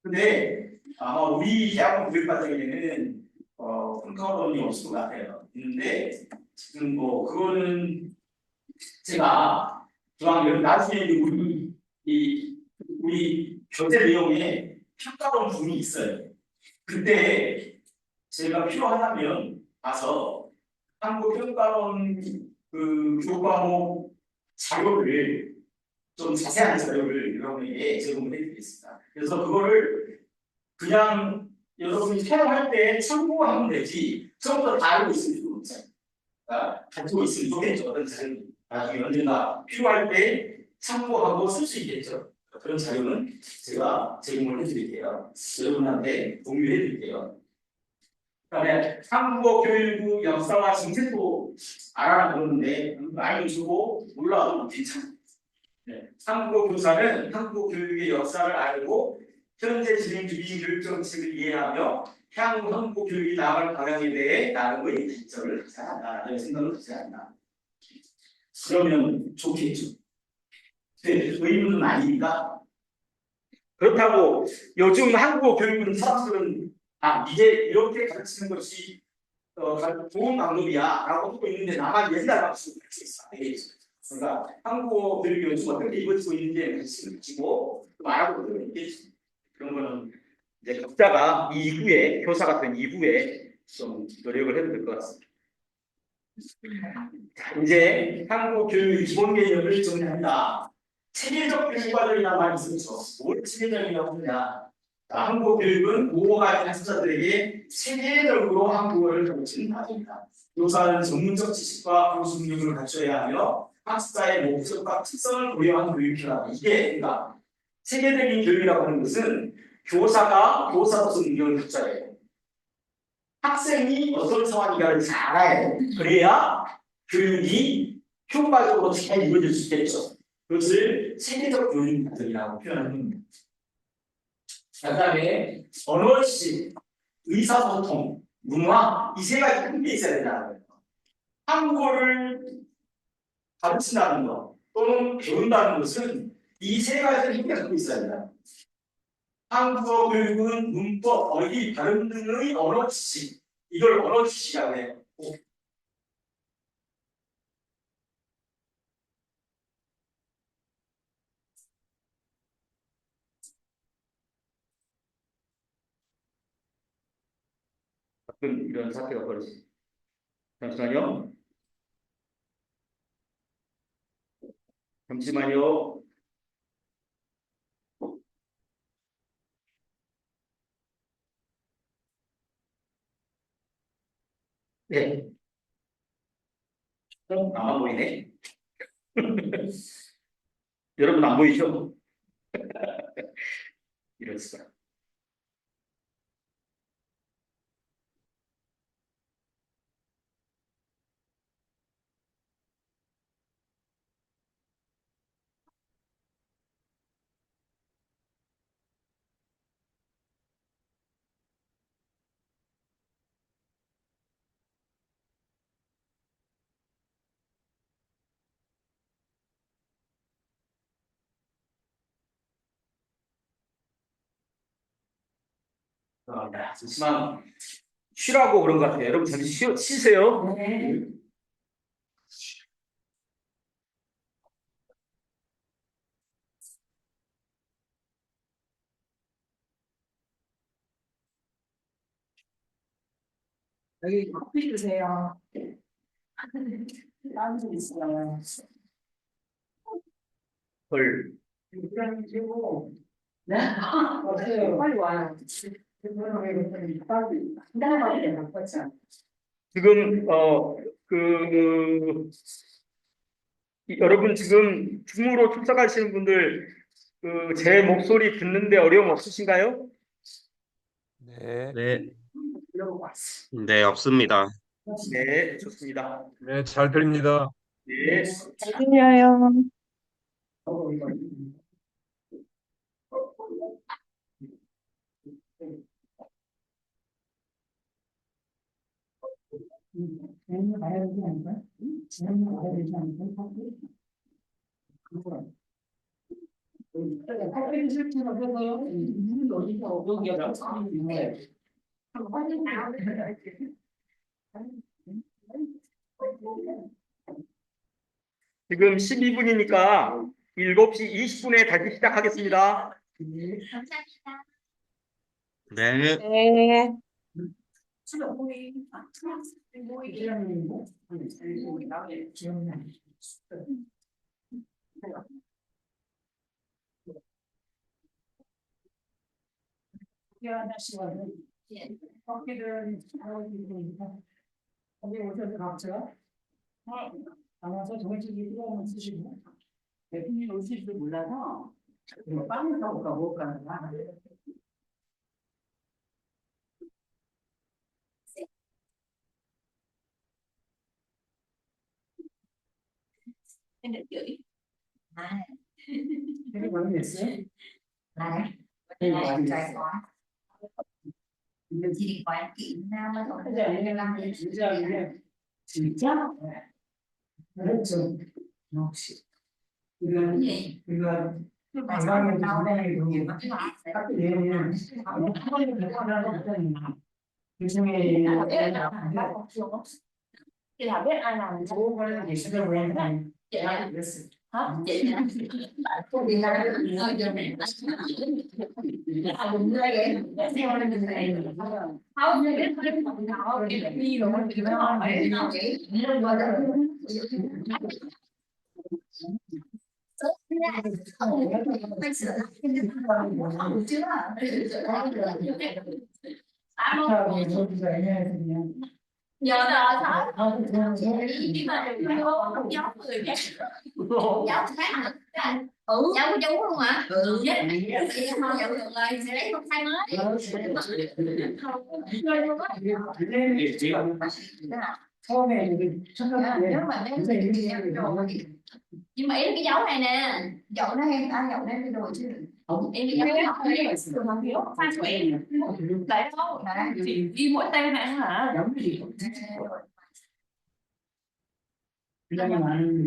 근데 아마 우리 대학원 교육과정에는 평가원이 없을 것 같아요. 있는데 지금 그거는 제가 기왕 나중에 우리 교재 내용에 평가원 부분이 있어요. 그때 제가 필요하다면 가서 한국 평가원 교육 과목 자료를 좀 자세한 자료를 여러분에게 제공해 드리겠습니다. 그래서 그거를 그냥 여러분이 사용할 때 참고하면 되지 처음부터 다 알고 있을 필요는 없어요. 가지고 있으면 좋겠죠. 어떤 자료 나중에 언젠가 필요할 때 참고하고 쓸 수 있겠죠. 그런 자료는 제가 제공을 해드릴게요. 여러분한테 공유해드릴게요. 그다음에 한국어 교육의 역사와 정책도 알아보는데 알면 주고 몰라도 괜찮아요. 한국어 교사는 한국어 교육의 역사를 알고 현재 진행 중인 교육 정책을 이해하며 향후 한국어 교육이 나아갈 방향에 대해 나름의 관점을 가져야 생각을 가져야 한다. 그러면 좋겠죠. 의무는 아닙니까? 그렇다고 요즘 한국어 교육은 사람들은 이게 이렇게 가르치는 것이 좋은 방법이야라고 하고 있는데 나만 옛날 방식으로 가르치고 있어. 그러니까 한국어 교육이 요즘 어떻게 이루어지고 있는지에 관심을 가지고 말하고 있겠지. 그런 거는 이제 각자가 이후에 교사가 된 이후에 좀 노력을 해도 될 것 같습니다. 자, 이제 한국 교육 기본 개념을 정리합니다. 체계적 교육 과정이라는 말이 있었죠. 뭘 체계적이라고 하느냐? 한국 교육은 국어가 있는 학생들에게 체계적으로 한국어를 가르치는 과정이다. 교사는 전문적 지식과 교수 능력을 갖춰야 하며 학습자의 목적과 특성을 고려한 교육이다. 이게 그러니까 체계적인 교육이라고 하는 것은 교사가 교사로서 능력을 갖춰야 해요. 학생이 어떤 상황인가를 잘 알아야 해요. 그래야 교육이 효과적으로 잘 이루어질 수 있겠죠. 그것을 체계적 교육 과정이라고 표현합니다. 그다음에 언어식, 의사소통, 문화 이 세 가지 함께 있어야 된다는 거예요. 한국어를 가르친다는 것 또는 배운다는 것은 이 세 가지를 함께 갖고 있어야 된다. 한국어 교육은 문법, 어휘, 발음 등의 언어 지식 이걸 언어 지식이라고 해요. 가끔 이런 사태가 벌어집니다. 잠시만요. 잠시만요. 네. 나만 보이네. 여러분 안 보이죠? 이럴 수가. 잠시만 쉬라고 그런 것 같아요. 여러분 잠시 쉬세요. 여기 커피 주세요. 땀도 있어요. 헐. 이brahim 주고. 네? 어때요? 빨리 와요. 지금 여러분 지금 줌으로 출석하시는 분들 제 목소리 듣는데 어려움 없으신가요? 네, 네, 네, 없습니다. 네, 좋습니다. 네, 잘 들립니다. 네. 들려요. 커피 드실 분 없어서요? 물은 어디서 여기요? 지금 12분이니까 7시 20분에 다시 시작하겠습니다. 감사합니다. 네. 네. 예. 커피를 거기 오셔서 각자 나와서 정해지기 필요하면 쓰시고 대표님 오실 줄 몰라서 빵을 사올까 뭘까 Em định chửi. 되게 많이 냈어요? Này, Em này, 많이 trời 냈어요. quá. Chị điện thoại kiện Nam mới còn 진짜 이게 진짜 이게 진짜 그렇죠. 역시 이건 이건 건강에 건강에 좋은 딱 얘는 한 번에 먹어라고 했더니 그 중에 Chị nào biết ai làm 좋은 거는 예시를 보내는 chị là 그랬어. hả chị là bạn không đi ra được giờ này à đúng rồi vậy theo lên đường này không biết không nào đi đi rồi mình nó phải nào vậy nhưng mà đó không phải sửa lại chưa giờ là sao nhưng mà không giống người khác giống khác giống của chú luôn hả không giống được rồi sẽ lấy con thay mới 처음에 여기 첫날에 nếu mà nếu nhưng mà ý là cái dấu này nè dấu nó em ăn dấu đây rồi chứ em bị dấu không thiếu pha sủi đấy đâu chỉ ghi mỗi tên này hả giống gì 굉장히 많은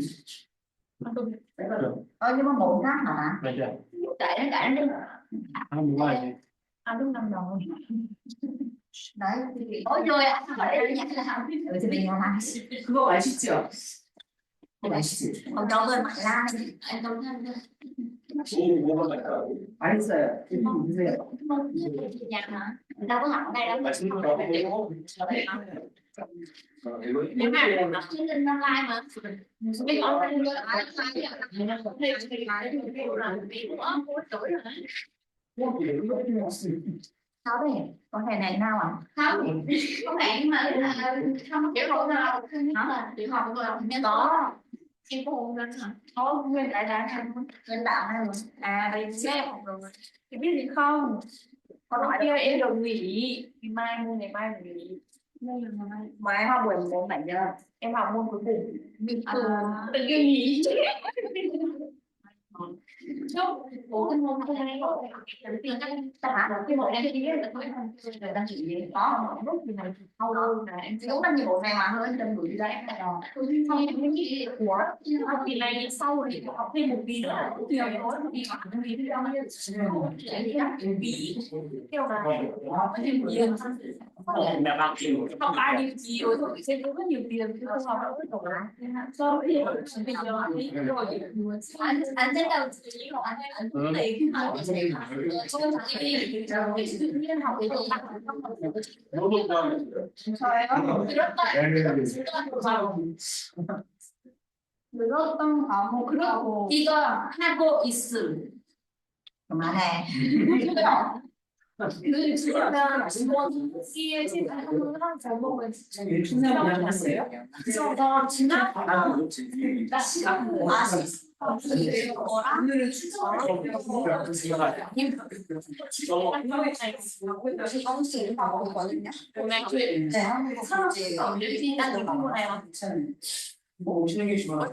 nhưng mà một khác hả 맞아. tại nó 아 뭐가 ăn đúng 5 đồng đấy ôi rồi ăn phải đây nhặt là thì mình làm 그거 맛있죠? 그거 맛있지? còn cho tôi mặn la anh tôi 맛있어요. 드세요. nhà hả đâu có mặn đây đâu nhưng mà nó trên lên online mà cái online Sao đây? Con thầy này nào à? Không, con này nhưng mà không kiểu đâu nào. Hả? Tiểu học rồi có. Em có hôn lên hả? Có nguyên đại nguyên đạo hay rồi. À đây xem học rồi. Thì biết gì không? Con nói kia em được nghỉ. Ngày mai môn ngày mai nghỉ. Mai học buổi 1 giờ. Em học môn cuối cùng. Tự nhiên nghỉ. Chúc bố thân môn hôm nay tiền ta cái một em kia là tôi người đăng ký có một lúc thì này sau luôn là em đúng là nhiều bộ này mà hơn đừng gửi ra em là không những cái của học kỳ này sau thì học thêm một kỳ nữa nhiều có một kỳ học một kỳ nữa thì các kỳ theo là có thêm nhiều học 3 kỳ rồi thôi xem có nhiều tiền chứ không học đâu so với bây giờ thì rồi anh sẽ đầu tư anh tiền học 이거 하고 있음. 그만해. 그 주변 원기에 지금 항상 제목은 지나갔어요. 그래서 나 지나 나 시간 오늘은 뭐 오시는 게 좋아.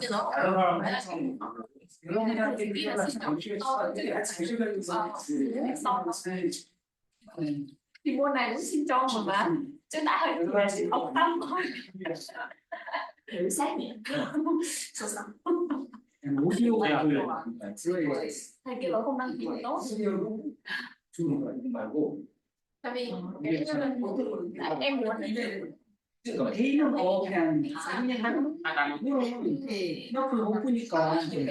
thì môn này cũng xin cho mà chứ đã hơi học tâm thôi thử xét nghiệm thầy kêu là không đăng ký tốt tại vì em muốn A는 뭐 그냥 그냥 하는 너 그거 못 보니까 쓰는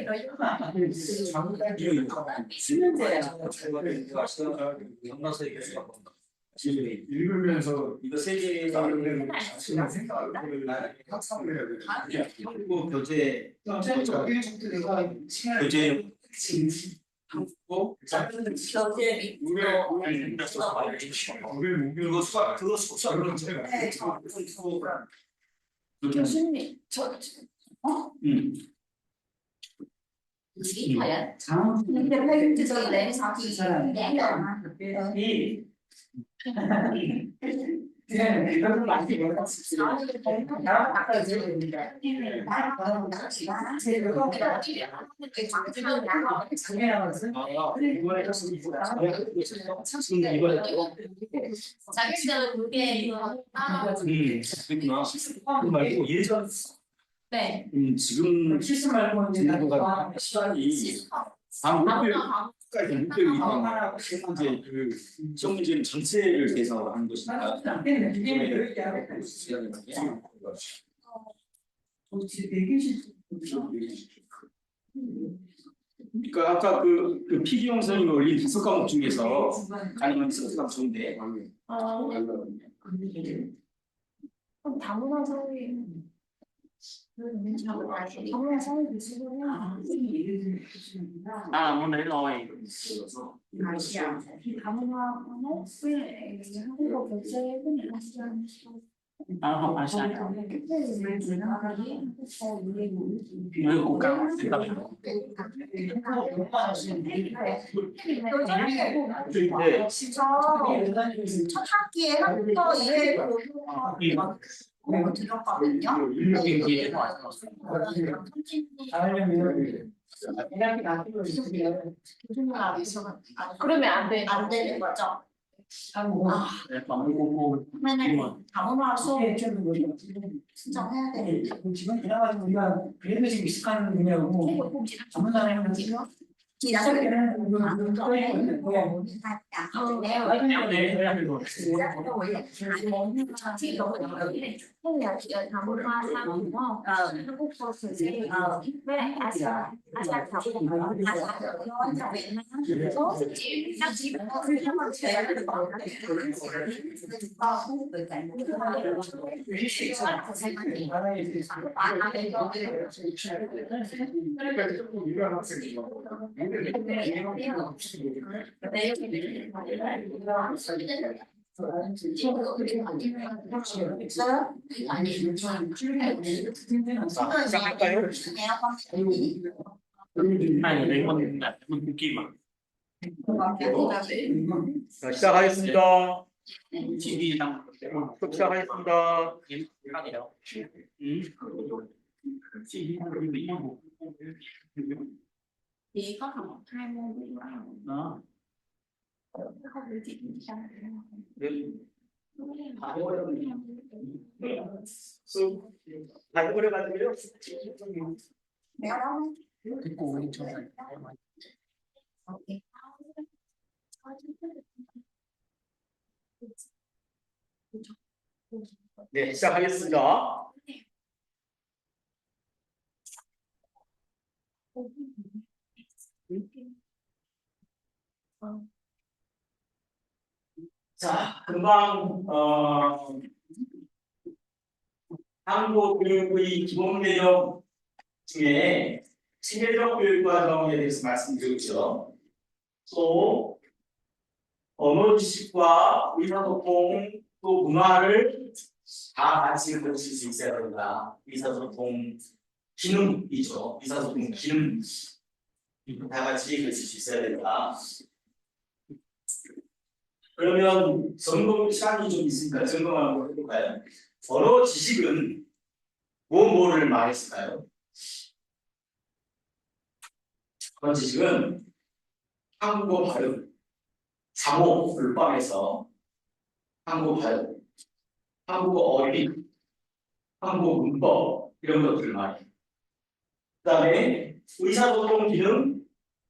데야. 읽으면서 이거 세계의 생각을 확산을 해야 돼. 한국 교재 교재 한국어 그거 수학 그거 수학 그런 제가 교수님 저 이 근데 회계적인 내에서 그냥 이거는 많이 자격증을 그게 그 말고 예전 네 지금 실수 말고 정도가 시간이 한 600까지 600이 이제 그 시험 문제는 전체를 계산하는 것이니까 그러니까 아까 그 피기용 선생님이 올린 5과목 중에서 가능한 5과목 좋은데 그럼 다문화 사회 다문화 사회 교수는 môn đấy rồi. thì 다문화는 왜 한국어 교재에 흔히 아시안 Học ASEAN. Người cũng cao. 첫 학기에 한국어 이외로 들었거든요. 그러면 안 되는 거죠. 그러면 다문화 수업 신청해야 돼. 지금 지나가지고 우리가 그래도 지금 익숙한 분야고 전문가는 하는 thì đã được 한국 화사 đúng không? 한국 phật sự với lại ASEAN học số các chị 자, 시작할까요? ไม่เลยมันแบบมันคุกกี้มั้ง 자, 시작하겠습니다. TV ตั้ง 수업 시작하겠습니다. ยิ้มข้าวเดียว TV ตั้งอยู่ที่ห้อง thì có học 2 môn với nhau เนาะ không được chị sao 네. 수업 다 해버려가지고요. mèo đâu ที่กูยังชอบใส่ 네, 시작하겠습니다. 자, 금방 한국교육의 기본 개념 중에 체계적 교육과정에 대해서 말씀드렸죠. 또 언어 지식과 의사소통 또 문화를 다 같이 가르칠 수 있어야 된다. 의사소통 기능이죠. 의사소통 기능 다 같이 가르칠 수 있어야 된다. 그러면 점검 시간이 좀 있으니까 점검 한번 해볼까요? 언어 지식은 뭐를 말했을까요? 언어 지식은 한국어 발음, 사모를 포함해서 한국어 발음, 한국어 어휘, 한국어 문법 이런 것들을 말해요. 그다음에 의사소통 기능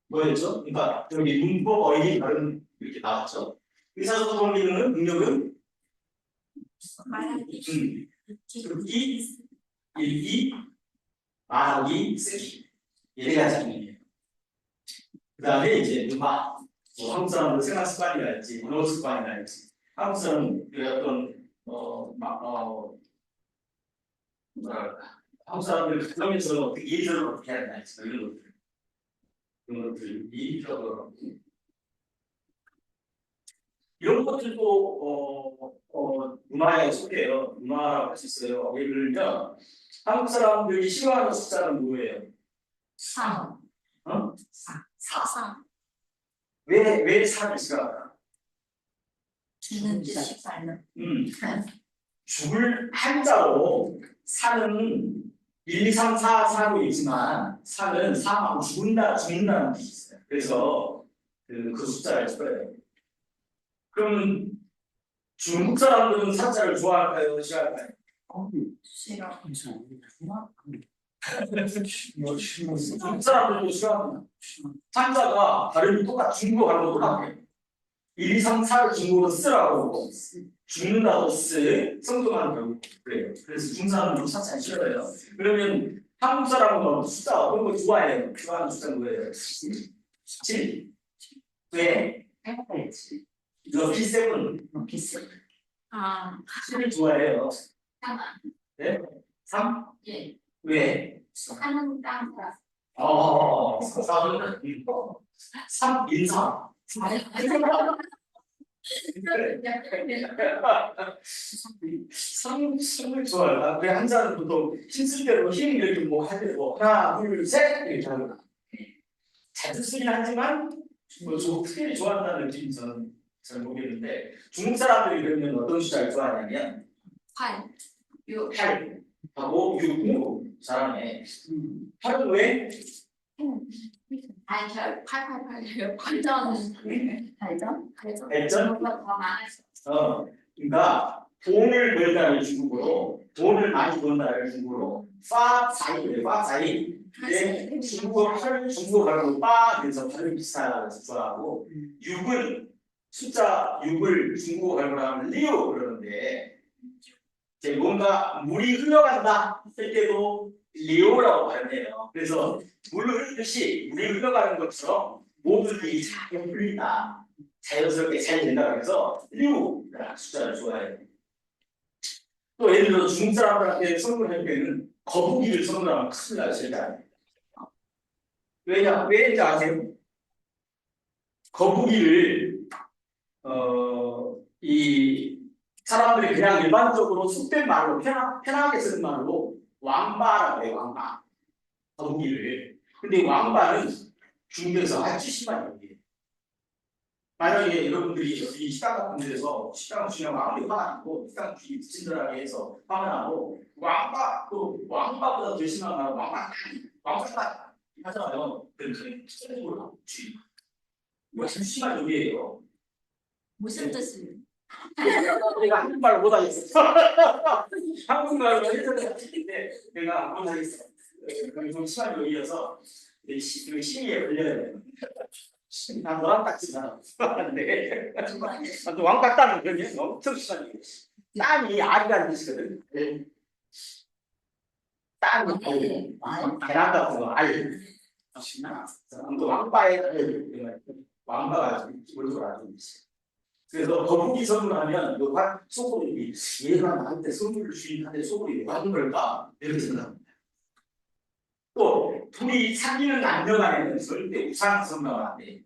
뭐였죠? 그러니까 여기 문법, 어휘, 발음 이렇게 나왔죠. 의사소통 기능은 능력은 듣기, 읽기, 말하기, 쓰기 이 4가지 기능이에요. 그다음에 이제 문화, 뭐 한국 사람들 생활 습관이랄지 언어 습관이랄지 한국 사람은 어떤 뭐랄까 한국 사람들 가정에서 어떻게 예절을 어떻게 해야 되나지 이런 것들이 필요하더라고요. 이런 것들도 문화에 속해요. 문화라고 할 수 있어요. 예를 들면 한국 사람들이 싫어하는 숫자는 뭐예요? 3 어? 4 왜 4를 싫어할까? 죽는 뜻이 빨라 죽을 한자로 4는 1, 2, 3, 4, 4로 있지만 4는 4하고 죽는다는 뜻이 있어요. 그래서 그 숫자를 써요. 그럼 중국 사람들은 4자를 좋아할까요? 싫어할까요? 싫어 중국 사람들도 싫어합니다. 한자가 발음이 중국어 발음도 똑같아요. 1, 2, 3, 4를 중국어로 쓰라고 죽는다고 쓰 성동하는 경우 그래요. 그래서 중국 사람들도 4자 싫어해요. 그러면 한국 사람은 숫자 어떤 거 좋아해요? 좋아하는 숫자는 뭐예요? 7. 왜? 해봐야지 이거 P7 아 7을 좋아해요. 3 네? 3? 예 왜? 3은 땅이라 3 인상. 삼을 좋아요. 왜 한자는 보통 힘쓸 힘 이렇게 뭐 할 때 뭐 하나, 둘, 셋 이렇게 하거나 자주 쓰긴 하지만 뭐 특별히 좋아한다는 느낌이 저는 잘 모르겠는데 중국 사람들이 그러면 어떤 숫자를 좋아하냐면 8 6 8 하고 6 잘하네. 8은 왜? 아니 저 888이에요. 발전? 발전? 더 많았어. 그러니까 돈을 벌다를 중국어로 돈을 많이 번다를 중국어로 파사이래 파사이. 근데 중국어 발음으로 빠 그래서 발음 비슷하다고 좋아하고 6은 숫자 6을 중국어 발음으로 하면 리오 그러는데 이제 뭔가 물이 흘러간다 할 때도 리오라고 발음해요. 그래서 물 흐르듯이 물이 흘러가는 것처럼 모든 일이 잘 풀린다. 자연스럽게 잘 된다고 해서 리오라는 숫자를 좋아해요. 또 예를 들어 중국 사람들한테 선물할 때는 거북이를 선물하면 큰일 나요. 절대 안 돼요. 왜인지 아세요? 거북이를 이 사람들이 그냥 일반적으로 속된 말로 편하게 쓰는 말로 왕바라고 해요. 왕바. 거북이를. 근데 왕바는 중국에서 아주 심한 얘기예요. 만약에 여러분들이 이 식당 같은 데서 식당을 주냐고 아무리 화가 나고 식당 주인 친절하게 해서 화가 나고 왕바 또 왕바보다 더 심한 말은 왕바 하잖아요. 그럼 큰 소리로 하고 주인. 이거 아주 심한 얘기예요. 무슨 뜻을? 내가 한국말로 못하겠어. 한국말로 해석을 했는데 내가 못하겠어. 그게 좀 심한 얘기여서 심의에 걸려야 돼. 난 너랑 딱 지나. 네. 왕 같다는 그런 게 엄청 심한 얘기. 땅이 알이라는 뜻이거든. 땅이 계란 같은 거 알. 아무튼 왕바의 왕바가 기본적으로 알고 있어요. 그래서 거북이 선물하면 속으로 얘가 나한테 선물을 주인한테 속으로 왜 하는 걸까 이렇게 생각합니다. 또 둘이 사귀는 남녀 간에는 절대 우상 선물하면 안 돼.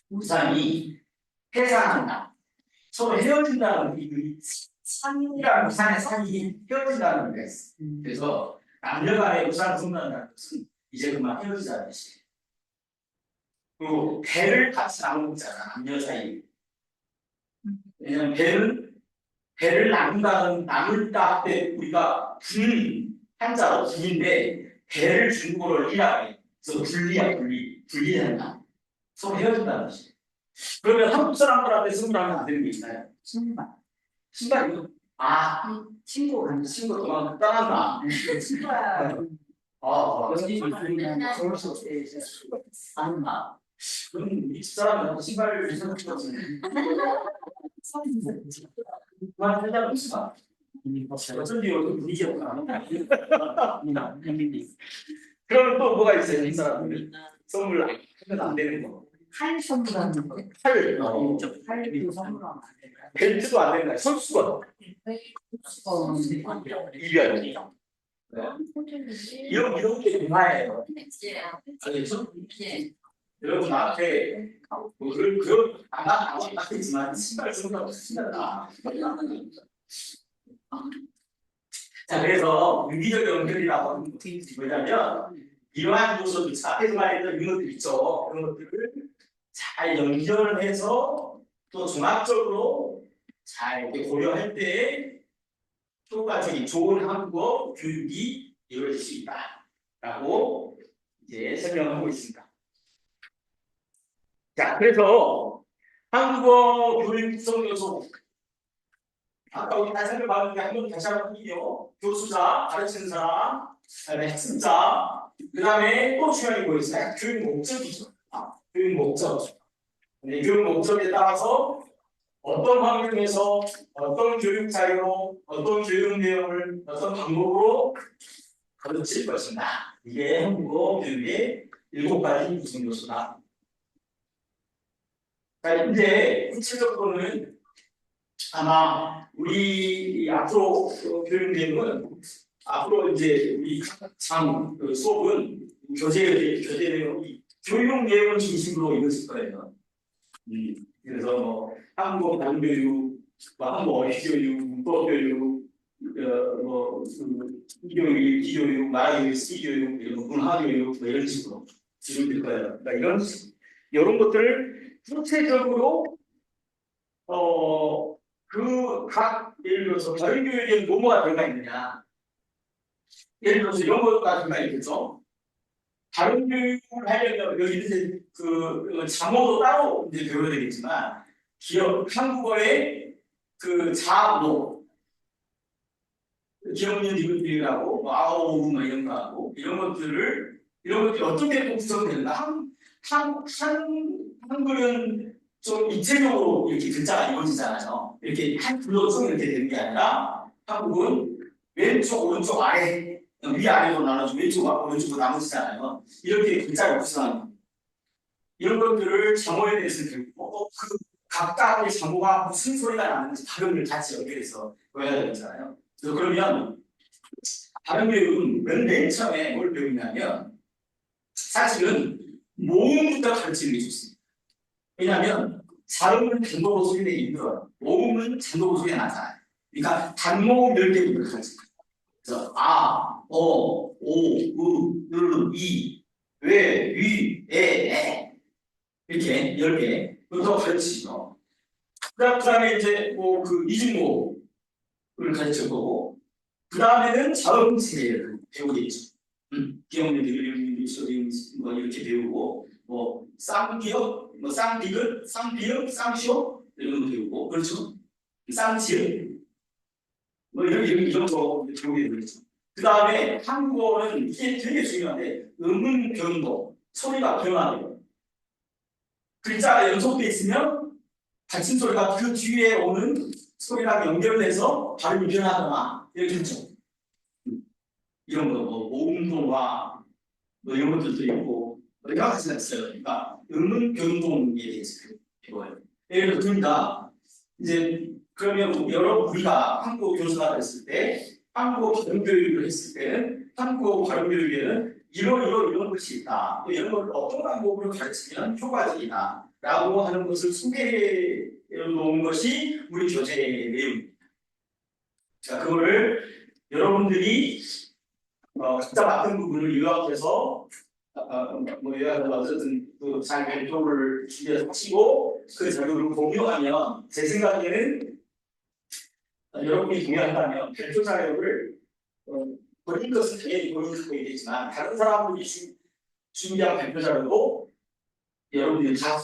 우상이 해산한다. 서로 헤어진다는 이 상이라는 우상의 상이 헤어진다는 의미가 있어. 그래서 남녀 간에 우상 선물한다는 것은 이제 그만 헤어지자는 뜻이에요. 그리고 배를 같이 나누잖아 남녀 사이. 왜냐면 배를 나눈다 할 때 우리가 분 한자로 분인데 배를 중국어로 이라고 해. 그래서 분리한다. 서로 헤어진다는 뜻이에요. 그러면 한국 사람들한테 선물하면 안 되는 게 있나요? 신발이요? 친구 도망 떠난다. 친구야. 네. 그럼 이 집사람은 신발을 생각해봤어요. 그만 살자고 했어. 어쩐지 요즘 분위기가 안 나온다. 그러면 또 뭐가 있어요? 이 사람은 선물 하면 안 되는 거. 칼 선물하는 거. 칼, 칼도 선물하면 안 돼. 벨트도 안 된다. 손수건, 이별. 이런 게 대화예요. 알겠죠? 여러분 나한테 그런 안 맞겠지만 신발 선물하고 신발다. 자, 그래서 유기적 연결이라고 하는 것이 뭐냐면 이러한 요소조차 앞에서 말했던 이런 것들 있죠. 그런 것들을 잘 연결을 해서 또 종합적으로 잘 이렇게 고려할 때 효과적인 좋은 한국어 교육이 이루어질 수 있다라고 이제 설명하고 있습니다. 자, 그래서 한국어 교육 구성 요소 아까 우리 다 살펴봤는데 한번 다시 한번 볼게요. 교수자, 가르치는 사람, 그다음에 학습자, 그다음에 또 중요한 게 뭐였어요? 교육 목적이죠. 교육 목적. 네, 교육 목적에 따라서 어떤 환경에서 어떤 교육 자료로 어떤 교육 내용을 어떤 방법으로 가르칠 것인가. 이게 한국어 교육의 7가지 구성 요소다. 자, 이제 구체적으로는 아마 우리 앞으로 교육 내용은 앞으로 이제 우리 장 수업은 교재 내용이 교육 내용을 중심으로 이루어질 거예요. 그래서 뭐 한국어 단교육, 한국어 어휘교육, 문법교육, 이교육, 기교육, 말교육, 시교육, 문화교육 이런 식으로 진행될 거예요. 그러니까 이런 것들을 구체적으로 예를 들어서 다른 교육에는 뭐가 들어가 있느냐. 예를 들어서 이런 것가 들어가 있겠죠. 다른 교육을 하려면 여기 이제 자모도 따로 이제 배워야 되겠지만 한국어의 자모 기억력 이것들이라고 아오우 이런 거 하고 이런 것들이 어떻게 구성된다. 한글은 좀 입체적으로 이렇게 글자가 이루어지잖아요. 이렇게 한 줄로 쭉 이렇게 되는 게 아니라 한국은 왼쪽, 오른쪽, 아래, 위아래로 나눠서 왼쪽과 오른쪽으로 나눠지잖아요. 이렇게 글자가 구성하는 이런 것들을 장어에 대해서 배우고 그 각각의 장어가 무슨 소리가 나는지 발음을 같이 연결해서 배워야 되잖아요. 그래서 그러면 발음 교육은 맨 처음에 뭘 배우냐면 사실은 모음부터 가르치는 게 좋습니다. 왜냐하면 자음은 단독으로 소개되기 힘들어요. 모음은 단독으로 소개가 나잖아요. 그러니까 단모음 10개부터 가르칩니다. 그래서 아, 어, 오, 으, 이, 왜, 위, 에 이렇게 10개부터 가르치죠. 그다음에 이제 뭐 그 이중모를 가르칠 거고, 그 다음에는 자음 체계를 배우겠죠. 기억력이 뭐 이렇게 배우고, 뭐 쌍기역, 뭐 쌍디귿, 쌍비역, 쌍시오 이런 거 배우고, 그렇죠? 쌍지음 뭐 이런 거 배우게 되겠죠. 그 다음에 한국어는 이게 되게 중요한데 음은 변동, 소리가 변화돼요. 글자가 연속돼 있으면 받침 소리가 그 뒤에 오는 소리랑 연결돼서 발음이 변하거나 이렇게 되죠. 이런 거, 뭐 모음동화 뭐 이런 것들도 있고 여러 가지가 있어요. 그러니까 음은 변동에 대해서 배워요. 예를 들어 이제 그러면 우리가 한국어 교사가 됐을 때 한국어 발음 교육을 했을 때는 한국어 발음 교육에는 이런 것이 있다. 또 이런 걸 어떤 방법으로 가르치면 효과적이다. 라고 하는 것을 소개해 놓은 것이 우리 교재의 내용입니다. 자, 그거를 여러분들이 각자 맡은 부분을 요약해서 뭐 요약을 어쨌든 잘 발표를 준비해서 하시고 그 자료를 공유하면 제 생각에는 여러분이 동의한다면 발표 자료를 본인 것은 당연히 본인이 갖고 있겠지만 다른 사람들이 준비한 발표 자료도 여러분들이 다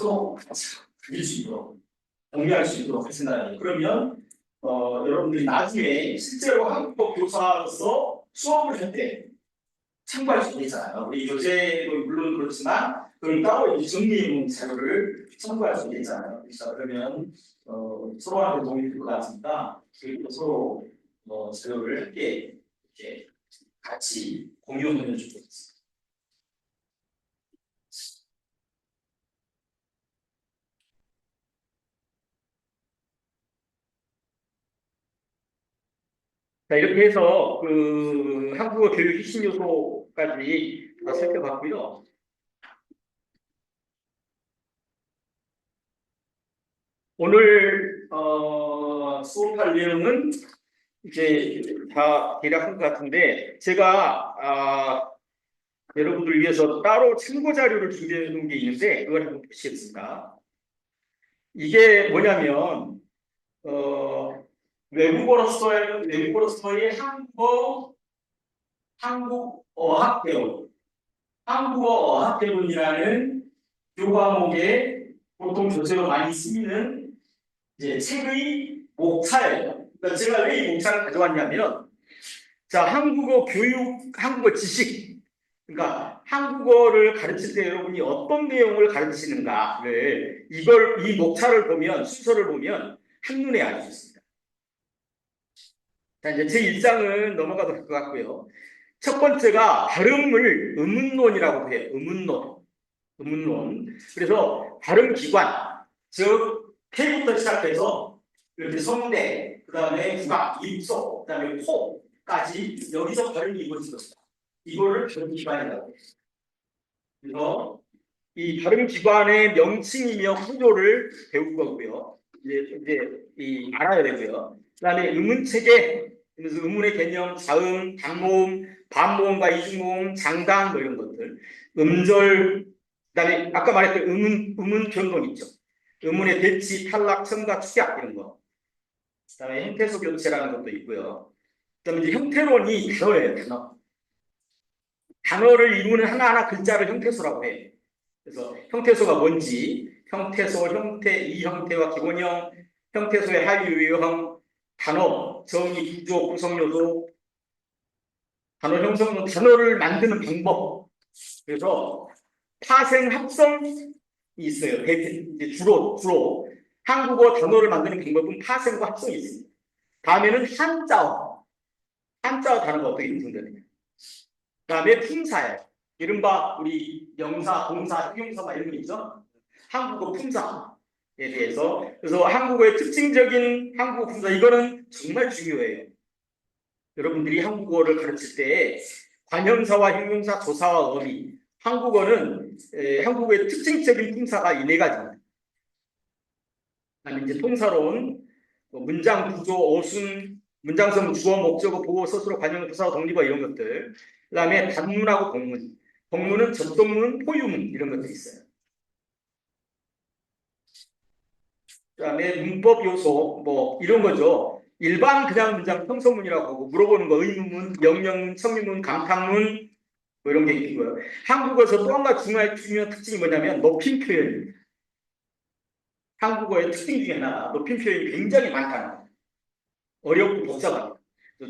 드릴 수 있도록 공유할 수 있도록 할 생각이에요. 그러면 여러분들이 나중에 실제로 한국어 교사로서 수업을 할 때 참고할 수 있잖아요. 우리 교재도 물론 그렇지만 그걸 따로 정리해놓은 자료를 참고할 수 있잖아요. 그러면 서로한테 도움이 될 것 같으니까 서로 자료를 함께 이렇게 같이 공유하면 좋겠습니다. 자, 이렇게 해서 그 한국어 교육 핵심 요소까지 다 살펴봤고요. 오늘 수업할 내용은 이제 다 대략 한 것 같은데 제가 여러분들 위해서 따로 참고 자료를 준비해 놓은 게 있는데 그걸 한번 보시겠습니다. 이게 뭐냐면 외국어로서의 한국어학대본이라는 교과목에 보통 교재로 많이 쓰이는 이제 책의 목차예요. 그러니까 제가 왜 이 목차를 가져왔냐면, 자, 한국어 교육, 한국어 지식, 그러니까 한국어를 가르칠 때 여러분이 어떤 내용을 가르치는가를 이 목차를 보면 순서를 보면 한눈에 알 수 있습니다. 자, 이제 제 1장은 넘어가도 될 것 같고요. 첫 번째가 발음을 의문론이라고 해요. 의문론. 그래서 발음 기관, 즉 폐부터 시작해서 이렇게 성대, 그 다음에 국악, 입속, 그 다음에 코까지 여기서 발음이 이루어진 것이다. 이거를 발음 기관이라고 해요. 그래서 이 발음 기관의 명칭이며 구조를 배울 거고요. 이제 알아야 되고요. 그다음에 의문 체계, 그래서 의문의 개념, 자음, 단모음, 반모음과 이중모음, 장단 뭐 이런 것들, 음절, 그다음에 아까 말했던 의문 변동 있죠. 의문의 대치, 탈락, 첨가, 축약 이런 거. 그다음에 형태소 교체라는 것도 있고요. 그다음에 이제 형태론이 단어예요, 단어. 단어를 이루는 하나하나 글자를 형태소라고 해요. 그래서 형태소가 뭔지, 형태소, 형태, 이형태와 기본형, 형태소의 하유, 유형, 단어, 정의, 구조, 구성요소, 단어 형성론, 단어를 만드는 방법. 그래서 파생, 합성이 있어요. 이제 주로 한국어 단어를 만드는 방법은 파생과 합성이 있습니다. 다음에는 한자어 단어가 어떻게 구성되느냐. 그다음에 품사예요. 이른바 우리 명사, 동사, 형용사 이런 거 있죠. 한국어 품사에 대해서. 그래서 한국어의 특징적인 한국어 품사, 이거는 정말 중요해요. 여러분들이 한국어를 가르칠 때 관형사와 형용사, 조사와 어미 한국어는 한국어의 특징적인 품사가 이 네 가지입니다. 그다음에 이제 통사로운 문장 구조, 어순, 문장성, 주어, 목적어, 보어, 서술어, 관용, 부사어, 독립어 이런 것들. 그다음에 단문하고 복문. 복문은 접속문, 포유문 이런 것들이 있어요. 그다음에 문법 요소 뭐 이런 거죠. 일반 그냥 문장 평서문이라고 하고 물어보는 거 의문문, 명령문, 청유문, 감탄문 뭐 이런 게 있고요. 한국어에서 또 한 가지 중요한 특징이 뭐냐면 높임 표현입니다. 한국어의 특징 중에 하나, 높임 표현이 굉장히 많다는 거예요. 어렵고 복잡합니다.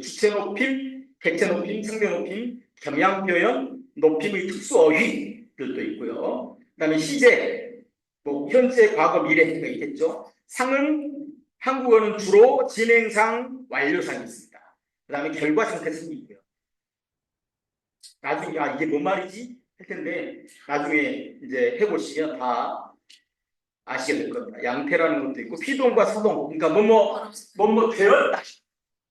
주체 높임, 객체 높임, 상대 높임, 경향 표현, 높임의 특수 어휘들도 있고요. 그다음에 시제, 뭐 현재, 과거, 미래가 있겠죠. 상은 한국어는 주로 진행상, 완료상이 있습니다. 그다음에 결과 상태상이 있고요. 나중에 이게 뭔 말이지 할 텐데 나중에 이제 해보시면 다 아시게 될 겁니다. 양태라는 것도 있고 피동과 사동, 그러니까 뭐뭐 되었다.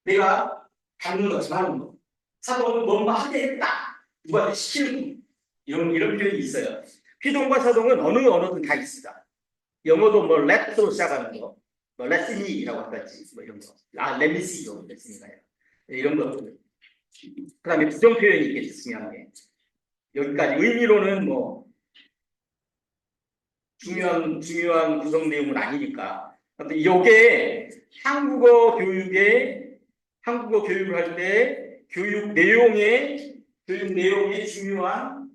내가 받는 것처럼 하는 거. 사동은 뭐뭐 하게 했다. 누구한테 시키는 거. 이런 표현이 있어요. 피동과 사동은 어느 언어든 다 있습니다. 영어도 뭐 let로 시작하는 거, 뭐 let me이라고 하든지 뭐 이런 거. let me see로 됐으니까요. 이런 것들. 그다음에 부정 표현이 있겠습니다. 여기까지 의미로는 뭐 중요한 구성 내용은 아니니까. 근데 이게 한국어 교육을 할 때 교육 내용의 중요한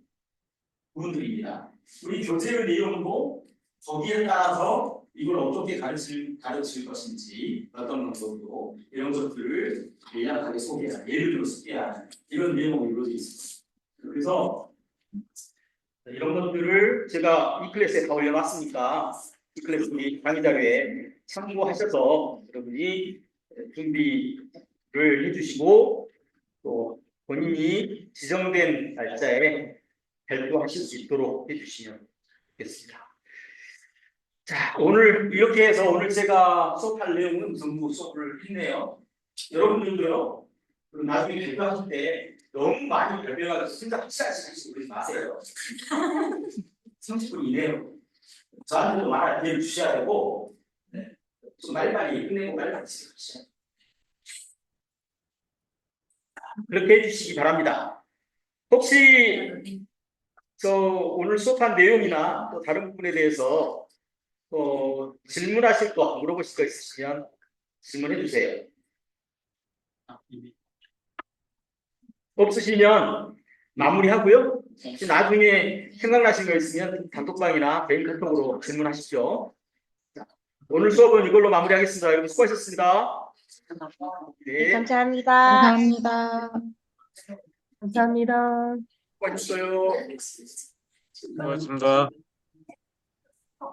부분들입니다. 우리 교재의 내용도 거기에 따라서 이걸 어떻게 가르칠 것인지 어떤 방법으로 이런 것들을 요약하게 소개하는 예를 들어 소개하는 이런 내용으로 이루어져 있습니다. 그래서 이런 것들을 제가 이 클래스에 다 올려놨으니까 이 클래스 우리 강의 자료에 참고하셔서 여러분이 준비를 해주시고 또 본인이 지정된 날짜에 발표하실 수 있도록 해주시면 좋겠습니다. 자, 오늘 이렇게 해서 오늘 제가 수업할 내용은 전부 수업을 했네요. 여러분들도요, 나중에 발표하실 때 너무 많이 발표가 진짜 확실하시고 그러지 마세요. 30분 이내로 저한테도 말할 기회를 주셔야 되고 좀 빨리빨리 끝내고 빨리빨리 시작하시죠. 그렇게 해주시기 바랍니다. 혹시 저 오늘 수업한 내용이나 또 다른 부분에 대해서 질문하실 거 물어보실 거 있으시면 질문해 주세요. 없으시면 마무리하고요. 혹시 나중에 생각나신 거 있으면 단톡방이나 개인 카톡으로 질문하십시오. 오늘 수업은 이걸로 마무리하겠습니다. 여러분 수고하셨습니다. 네, 감사합니다. 감사합니다. 감사합니다. 수고하셨어요. 고맙습니다.